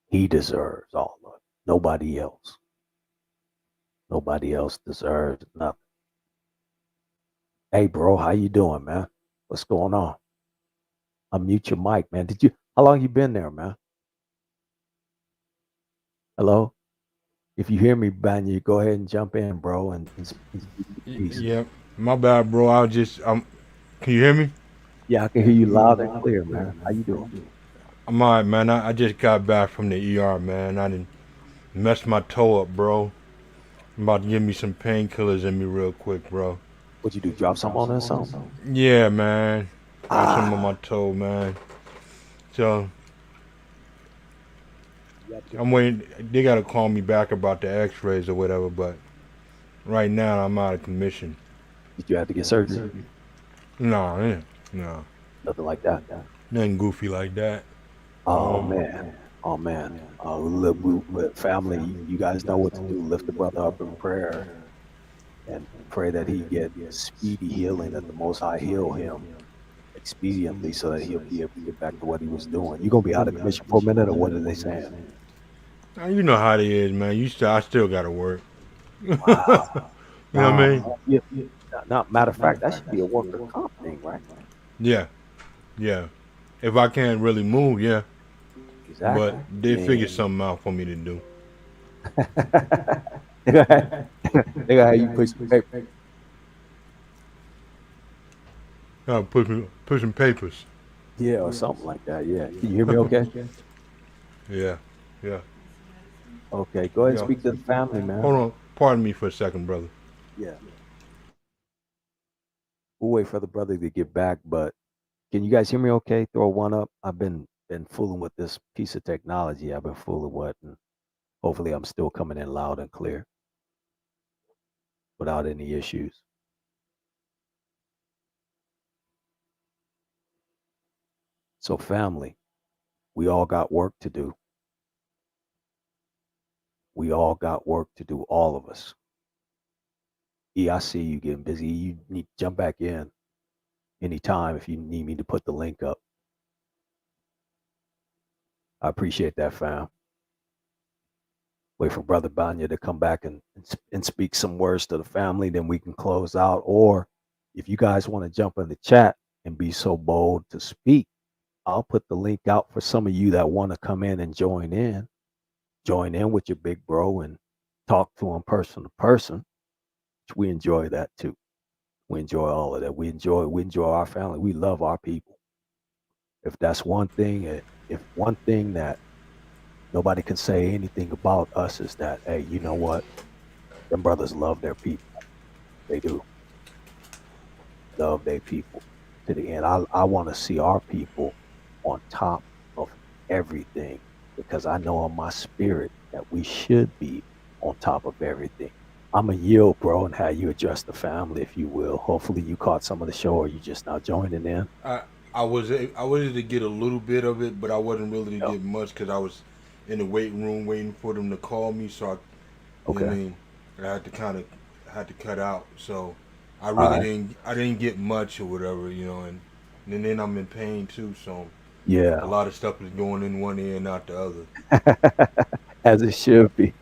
He deserves all of it. Nobody else. Nobody else deserves nothing. Hey, bro, how you doing, man? What's going on? Unmute your mic, man. How long you been there, man? Hello? If you hear me, Banya, go ahead and jump in, bro, and peace. Yeah, my bad, bro. Can you hear me? Yeah, I can hear you loud and clear, man. How you doing? I'm all right, man. I just got back from the ER, man. I didn't mess my toe up, bro. I'm about to give me some painkillers in me real quick, bro. What'd you do? Drop some on us or something? Yeah, man. Got some on my toe, man. So I'm waiting. They gotta call me back about the X-rays or whatever. But right now I'm out of commission. Did you have to get surgery? No. Nothing like that. Nothing goofy like that. Oh man. Look, family, you guys know what to do. Lift the brother up in prayer and pray that he get speedy healing, that the Most High heal him expediently so that he'll be able to get back to what he was doing. You gonna be out of commission for a minute, or what are they saying? You know how it is, man. I still gotta work. Wow. You know what I mean? Yeah. Matter of fact, that should be a worker comp thing, right? Yeah. If I can't really move, yeah. Exactly. But they figured something out for me to do. They gonna have you push some paper. Pushing papers. Yeah, or something like that. Yeah. Can you hear me okay? Yeah, yeah, Okay. Go ahead and yeah. speak to the family, man. Hold on. Pardon me for a second, brother. Yeah. We'll wait for the brother to get back, but can you guys hear me okay? Throw one up. I've been fooling with this piece of technology. I've been fooling with, and hopefully I'm still coming in loud and clear without any issues. So family, we all got work to do. We all got work to do, all of us. I see you getting busy. You need to jump back in anytime if you need me to put the link up. I appreciate that, fam. Wait for Brother Banya to come back and speak some words to the family, then we can close out. Or if you guys want to jump in the chat and be so bold to speak, I'll put the link out for some of you that want to come in and join in. Join in with your big bro and talk to him person to person. Which we enjoy that too. We enjoy all of that. We enjoy our family. We love our people. If that's one thing, if one thing that nobody can say anything about us is that, hey, you know what? Them brothers love their people. They do love their people to the end. I want to see our people on top of everything because I know in my spirit that we should be on top of everything. I'm a yield, bro, and how you address the family, if you will. Hopefully, you caught some of the show, or you just now joining in. I I was able to get a little bit of it, but I wasn't really to Yep. get much because I was in the waiting room waiting for them to call me. So you know what I Okay. mean. I had to had to cut out. So All right. I didn't get much or whatever, you know, and then I'm in pain too. So a Yeah. lot of stuff is going in one ear and out the other. As it should be.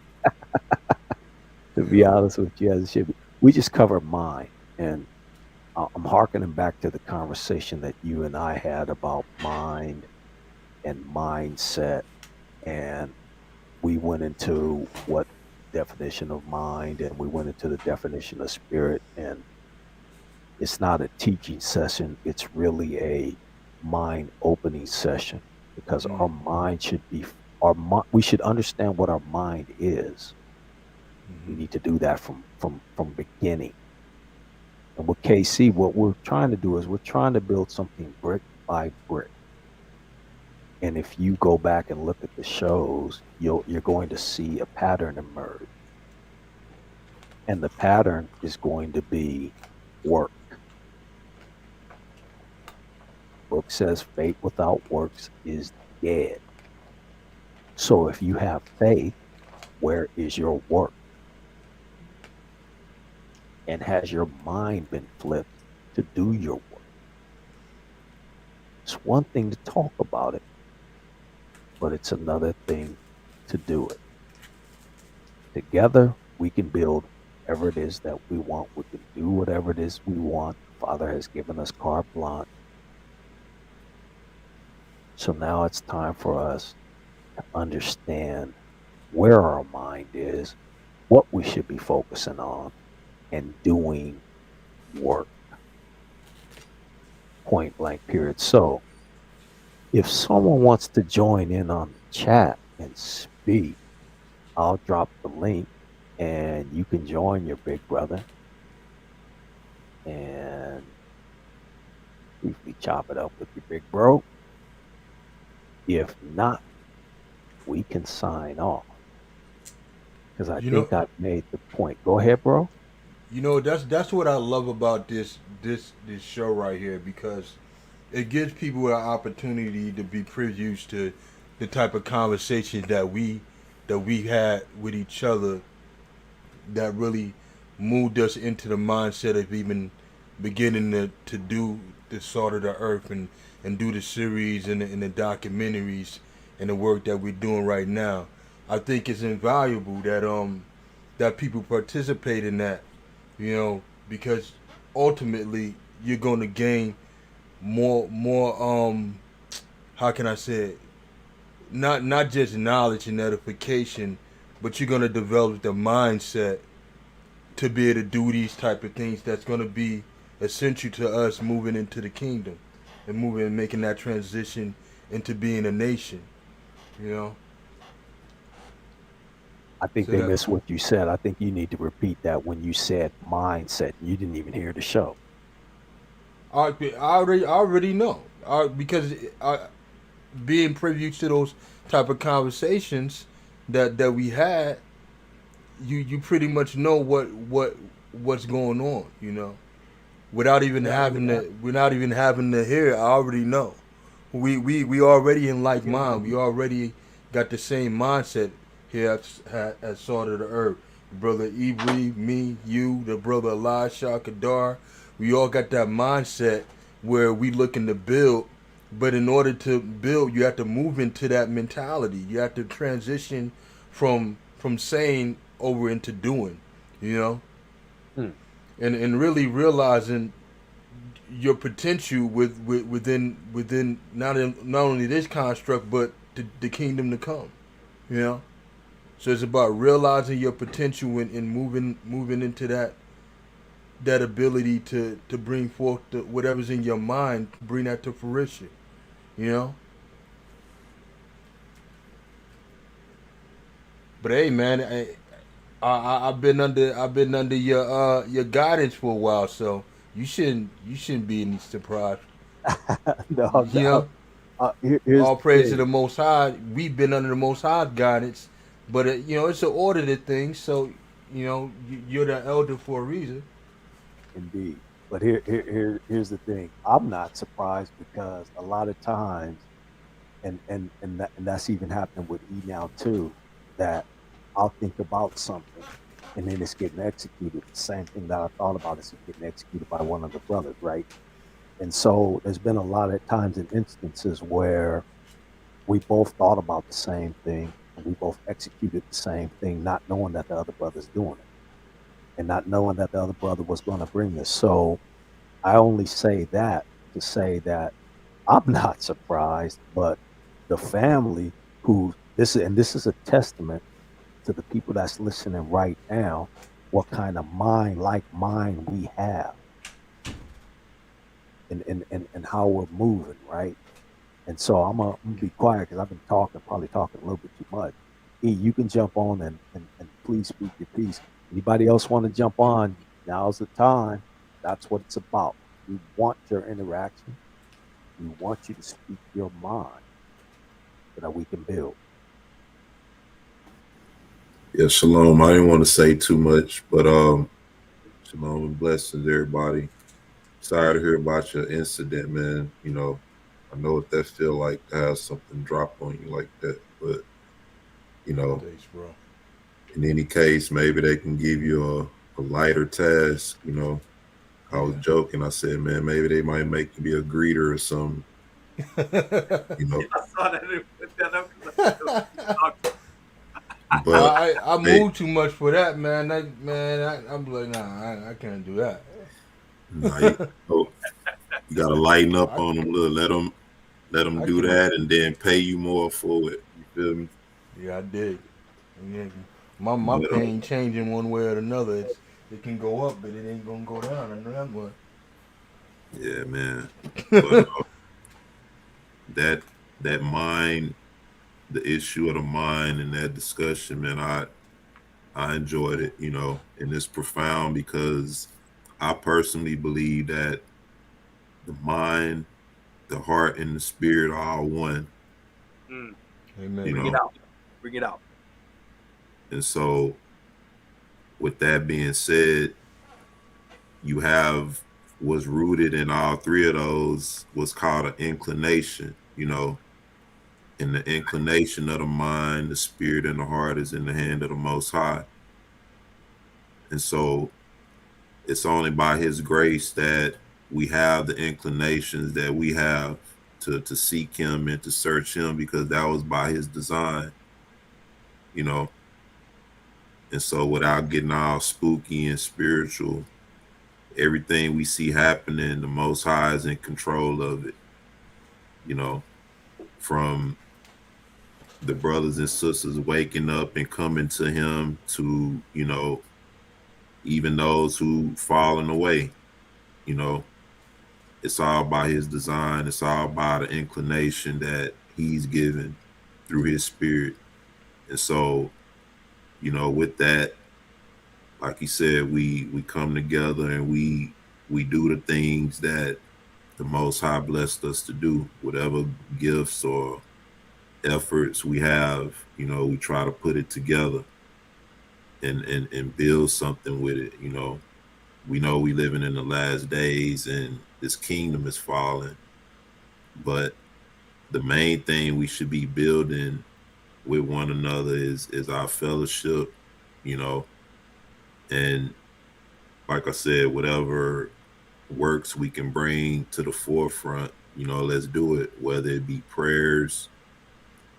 To You be know. honest with you, as it should be. We just covered mine, and I'm harkening back to the conversation that you and I had about mind and mindset, and we went into what definition of mind, and we went into the definition of spirit, and it's not a teaching session; it's really a mind opening session because Mm, our mind should be we should understand what our mind is. We hmm. need to do that from beginning. And with KC, what we're trying to do is we're trying to build something brick by brick. And if you go back and look at the shows, you're going to see a pattern emerge. And the pattern is going to be work. Book says faith without works is dead. So if you have faith, where is your work? And has your mind been flipped to do your work? It's one thing to talk about it, but it's another thing to do it. Together, we can build whatever it is that we want. We can do whatever it is we want. Father has given us carte blanche. So now it's time for us to understand where our mind is, what we should be focusing on, and doing work. Point blank, period. So if someone wants to join in on the chat and speak, I'll drop the link and you can join your big brother and briefly chop it up with your big bro. If not, we can sign off because I You know, think I've made the point. Go ahead, bro. that's what I love about this show right here because it gives people an opportunity to be privy to the type of conversations that we had with each other that really moved us into the mindset of even beginning to do the salt of the earth and do the series and the documentaries and the work that we're doing right now. I think it's invaluable that people participate in that, you know, because ultimately you're going to gain more how can I say it? Not just knowledge and edification, but you're going to develop the mindset to be able to do these type of things that's going to be essential to us moving into the kingdom. and moving and making that transition into being a nation. You know, I think so they that missed what you said. I think you need to repeat that when you said mindset. You didn't even hear the show. I already know because being privy to those type of conversations that we had, you pretty much know what's going on. You know, without even having to hear it, I already know. We already in like mind. We already got the same mindset here at Salt of the Earth. Brother Ibri, me, you, the brother Elisha, Kadar, we all got that mindset where we looking to build. But in order to build, you have to move into that mentality. You have to transition from saying over into doing. You know, Hmm. and really realizing your potential within not only this construct but the kingdom to come. You know, so it's about realizing your potential and moving into that ability to bring forth whatever's in your mind, bring that to fruition. You know, but hey, man, I've been under your guidance for a while, so you shouldn't be any surprise. No, You no. know, Here's all the praise to thing. the Most High. We've been under the Most High guidance, but it's an audited thing. So, you're the elder for a reason. Indeed. But here's the thing. I'm not surprised because a lot of times, and that's even happening with E now too, that I'll think about something and then it's getting executed. The same thing that I thought about is getting executed by one of the brothers, right? And so there's been a lot of times and instances where we both thought about the same thing and we both executed the same thing, not knowing that the other brother's doing it and not knowing that the other brother was going to bring this. So I only say that to say that I'm not surprised, but the family who this is a testament to the people that's listening right now, what kind of like mind we have and how we're moving, right? And so I'm gonna be quiet because I've been talking, probably talking a little bit too much. E, you can jump on and please speak your piece. Anybody else want to jump on? Now's the time. That's what it's about. We want your interaction. We want you to speak your mind so that we can build. Yeah, shalom. I didn't want to say too much, but shalom and blessings, everybody. Sorry to hear about your incident, man. I know what that feel like to have something drop on you like that. But you know, Thanks, bro. in any case, maybe they can give you a lighter task. I was Yeah. joking. I said, man, maybe they might make you be a greeter or something. You know, Yeah, I saw that and put that up because I know you talked. but I hey, move too much for that, man. I'm like, nah, I can't do that. nah, you gotta lighten up I on them. Look, let them I do can. that, and then pay you more for it. You feel me? Yeah, I did. Yeah, my But pain changing one way or another. It can go up, but it ain't gonna go down. I know that much. yeah, man. But that mind, the issue of the mind, and that discussion, man, I enjoyed it. And it's profound because I personally believe that the mind, the heart, and the spirit are all one. Mm, You Amen. bring it know, out. Bring it out. and so with that being said, you have what's rooted in all three of those what's called an inclination. And the inclination of the mind, the spirit, and the heart is in the hand of the Most High. And so it's only by His grace that we have the inclinations that we have to seek Him and to search Him, because that was by His design, you know. And so without getting all spooky and spiritual, everything we see happening, the Most High is in control of it, you know, from the brothers and sisters waking up and coming to Him to, even those who fallen away, you know, it's all by his design. It's all by the inclination that he's given through his spirit. And so, with that, like you said, we come together and we do the things that the Most High blessed us to do. Whatever gifts or efforts we have, we try to put it together and build something with it. We know we living in the last days and this kingdom is falling, but the main thing we should be building with one another is our fellowship, you know, and like I said, whatever works we can bring to the forefront, let's do it, whether it be prayers,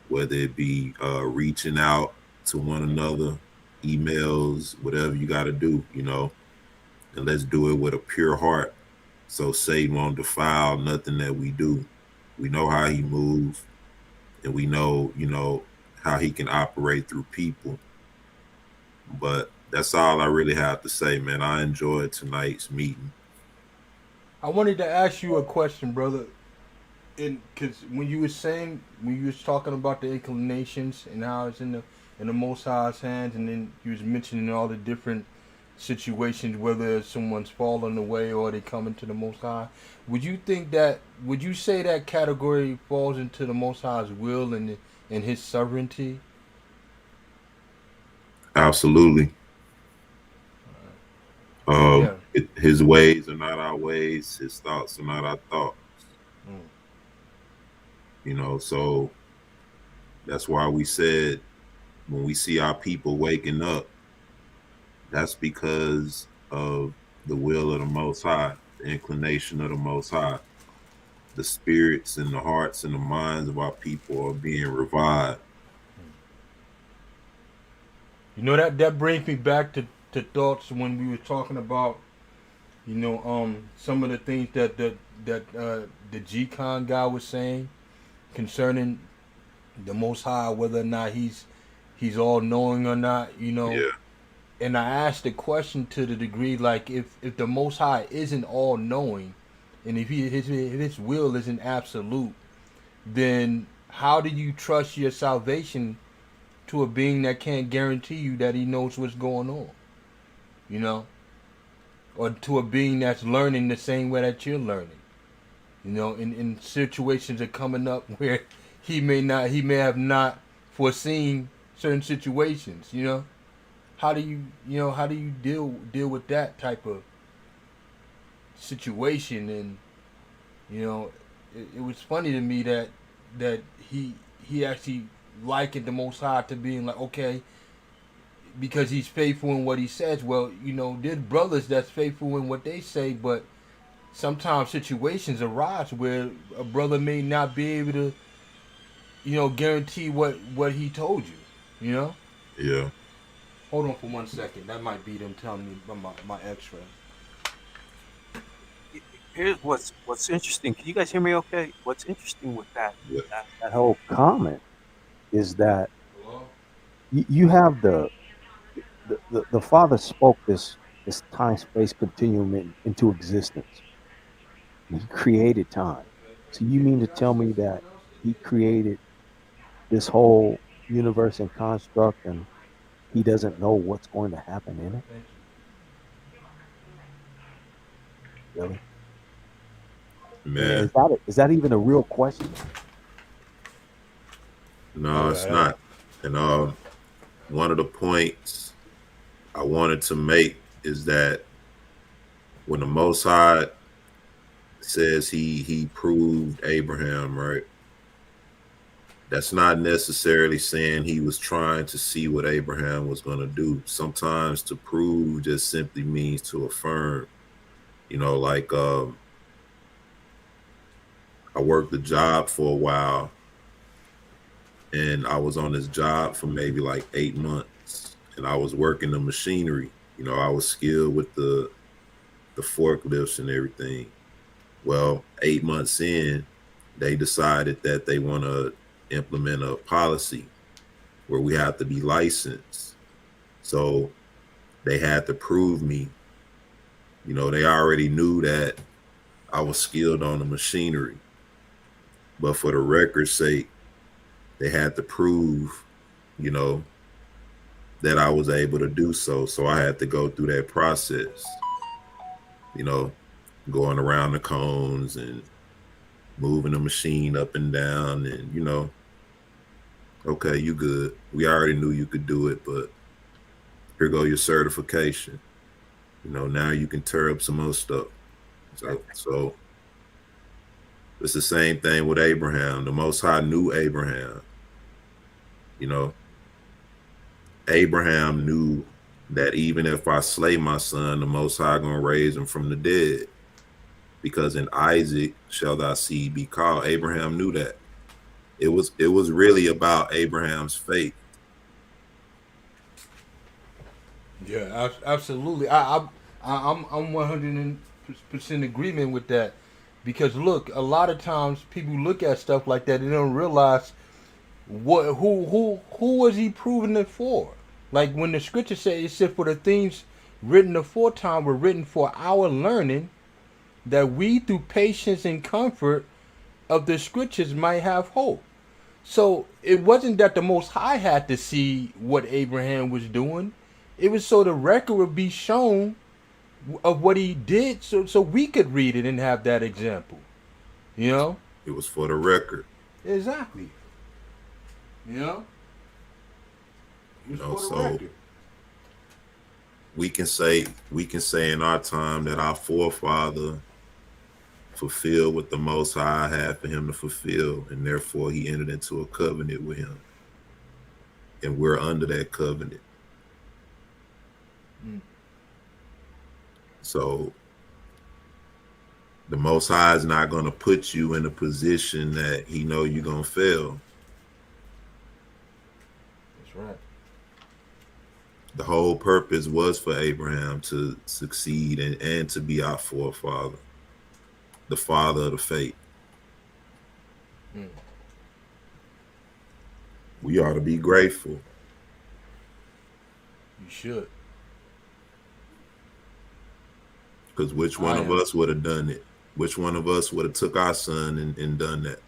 whether it be reaching out to one another, emails, whatever you got to do, and let's do it with a pure heart so Satan won't defile nothing that we do. We know how he moves, and we know, how he can operate through people. But that's all I really have to say, man. I enjoyed tonight's meeting. I wanted to ask you a question, brother. Because when you was talking about the inclinations and how it's in the Most High's hands, and then you was mentioning all the different situations, whether someone's falling away or they come into the Most High, would you say that category falls into the Most High's will and His sovereignty? Absolutely. Yeah. His ways are not our ways. His thoughts are not our thoughts. So that's why we said when we see our people waking up, that's because of the will of the Most High, the inclination of the Most High. The spirits and the hearts and the minds of our people are being revived. That brings me back to thoughts when we were talking about, some of the things that the G-Con guy was saying concerning the Most High, whether or not he's all knowing or not, Yeah. And I asked the question to the degree like if the Most High isn't all knowing, and if his will isn't absolute, then how do you trust your salvation to a being that can't guarantee you that he knows what's going on? Or to a being that's learning the same way that you're learning. In situations are coming up where he may have not foreseen certain situations. How do you deal with that type of situation? And it was funny to me that he actually likened the Most High to being like, okay, because he's faithful in what he says. Well, there's brothers that's faithful in what they say, but sometimes situations arise where a brother may not be able to, guarantee what he told you. Yeah. Hold on for 1 second. That might be them telling me my X-ray. Here's what's interesting. Can you guys hear me okay? What's interesting with that Yeah. That whole comment is that you have the Father spoke this time space continuum into existence. He created time. So you mean to tell me that he created this whole universe and construct, and he doesn't know what's going to happen in it? Really? Man. Is that even a real question? No, it's not. And one of the points I wanted to make is that when the Most High says he proved Abraham, right? That's not necessarily saying he was trying to see what Abraham was going to do. Sometimes to prove just simply means to affirm. Like I worked a job for a while, and I was on this job for maybe like 8 months, and I was working the machinery. I was skilled with the forklifts and everything. Well, 8 months in, they decided that they want to implement a policy where we have to be licensed. So they had to prove me. They already knew that I was skilled on the machinery. But for the record's sake, they had to prove, you know, that I was able to do so. So I had to go through that process, you know, going around the cones and moving the machine up and down. And, you know, okay, you good. We already knew you could do it, but here go your certification. You know, now you can tear up some more stuff. So it's the same thing with Abraham. The Most High knew Abraham. You know, Abraham knew that even if I slay my son, the Most High gonna raise him from the dead. Because in Isaac shall thy seed be called. Abraham knew that. It was really about Abraham's faith. Yeah, absolutely. I'm 100% agreement with that, because look, a lot of times people look at stuff like that and they don't realize who was he proving it for. Like when the scripture said, it said, for the things written aforetime were written for our learning, that we through patience and comfort of the scriptures might have hope. So it wasn't that the Most High had to see what Abraham was doing. It was so the record would be shown of what he did, so we could read it and have that example. You know? It was for the record. Exactly. You know? It was for the So record. we can say in our time that our forefather fulfilled what the Most High had for him to fulfill, and therefore he entered into a covenant with him, and we're under that covenant. So the Most High is not going to put you in a position that he know you're going to fail. That's right. The whole purpose was for Abraham to succeed and to be our forefather, the father of the faith. We ought to be grateful. You should. Because which one of us would have done it? Which one of us would have took our son and done that?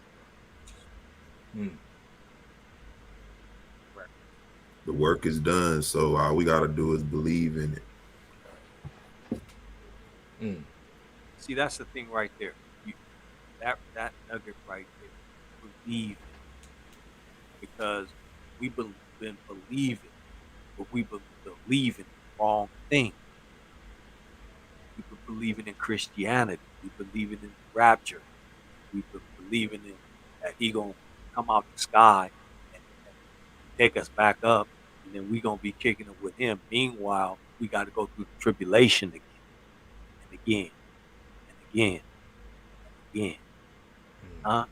The work is done, so all we got to do is believe in it. See, that's the thing right there. That nugget right there, believe, because we've been believing, but we've been believing the wrong thing. We've been believing in Christianity. We've been believing in the rapture. We've been believing in that he gonna come out the sky and take us back up, and then we gonna be kicking it with him. Meanwhile, we got to go through the tribulation again and again and again and again.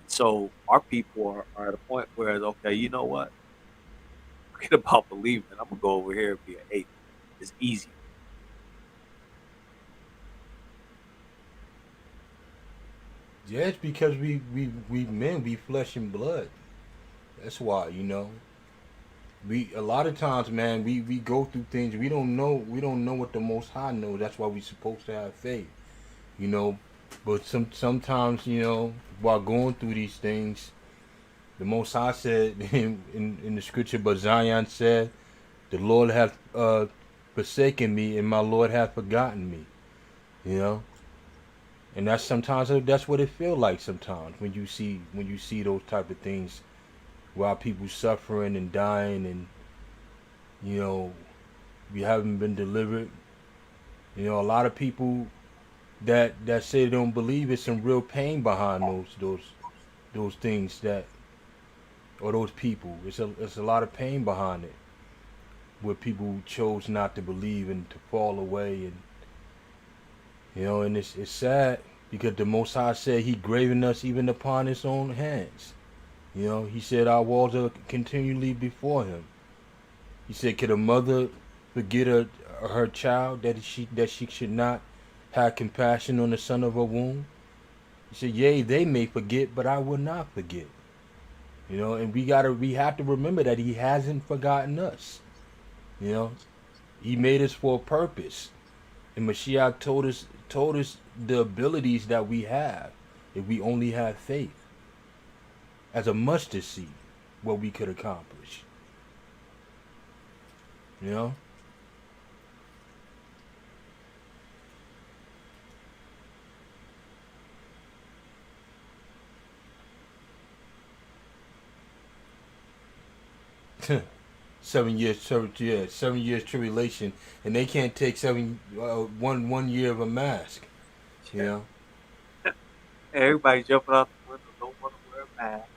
So our people are at a point where it's okay, you know what? Forget about believing. I'm gonna go over here and be an atheist. It's easy. Yeah, it's because we men, we flesh and blood. That's why, you know. We a lot of times, man, we go through things we don't know what the Most High knows. That's why we're supposed to have faith, you know. But sometimes, you know, while going through these things, the Most High said in the scripture, but Zion said, the Lord hath forsaken me, and my Lord hath forgotten me. You know, and that's sometimes that's what it feels like sometimes when you see those type of things, while people suffering and dying, and you know, we haven't been delivered. You know, a lot of people that say they don't believe, it's some real pain behind those things that, or those people. It's a lot of pain behind it, where people chose not to believe and to fall away, and you know, and it's sad because the Most High said he graven us even upon his own hands. You know, he said our walls are continually before him. He said, could a mother forget her child, that she should not have compassion on the son of her womb? He said, yea, they may forget, but I will not forget. You know, and we have to remember that he hasn't forgotten us. You know, he made us for a purpose. And Mashiach told us the abilities that we have if we only have faith. As a mustard seed, what we could accomplish. You know? seven years tribulation, and they can't take 1 year of a mask. You know? Everybody jumping out the window, don't want to wear a mask.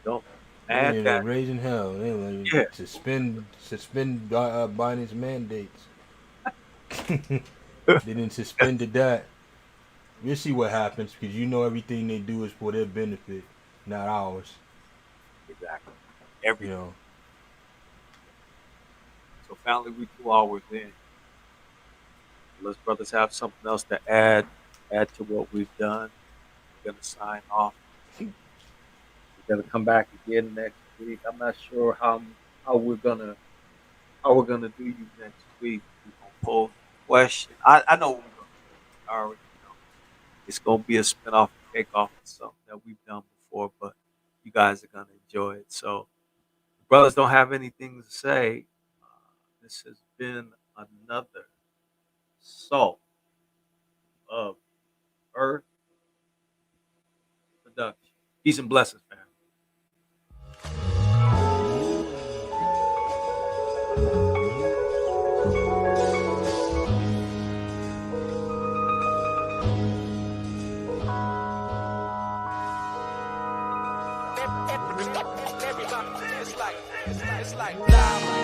Don't. Mad They're that. raising hell. They Yeah. suspend Biden's mandates. They didn't suspended that. We'll see what happens because you know everything they do is for their benefit, not ours. Exactly. You Everything. know. So family, we 2 hours in. Unless brothers have something else to add to what we've done, we're gonna sign off. We're gonna come back again next week. I'm not sure how we're gonna do you next week. We're gonna pose a question. I know what we're gonna do. I already know. It's gonna be a spinoff takeoff of something that we've done before, but you guys are gonna enjoy it. So the brothers don't have anything to say. This has been another Salt of Earth production. Peace and blessings, family. It's like live.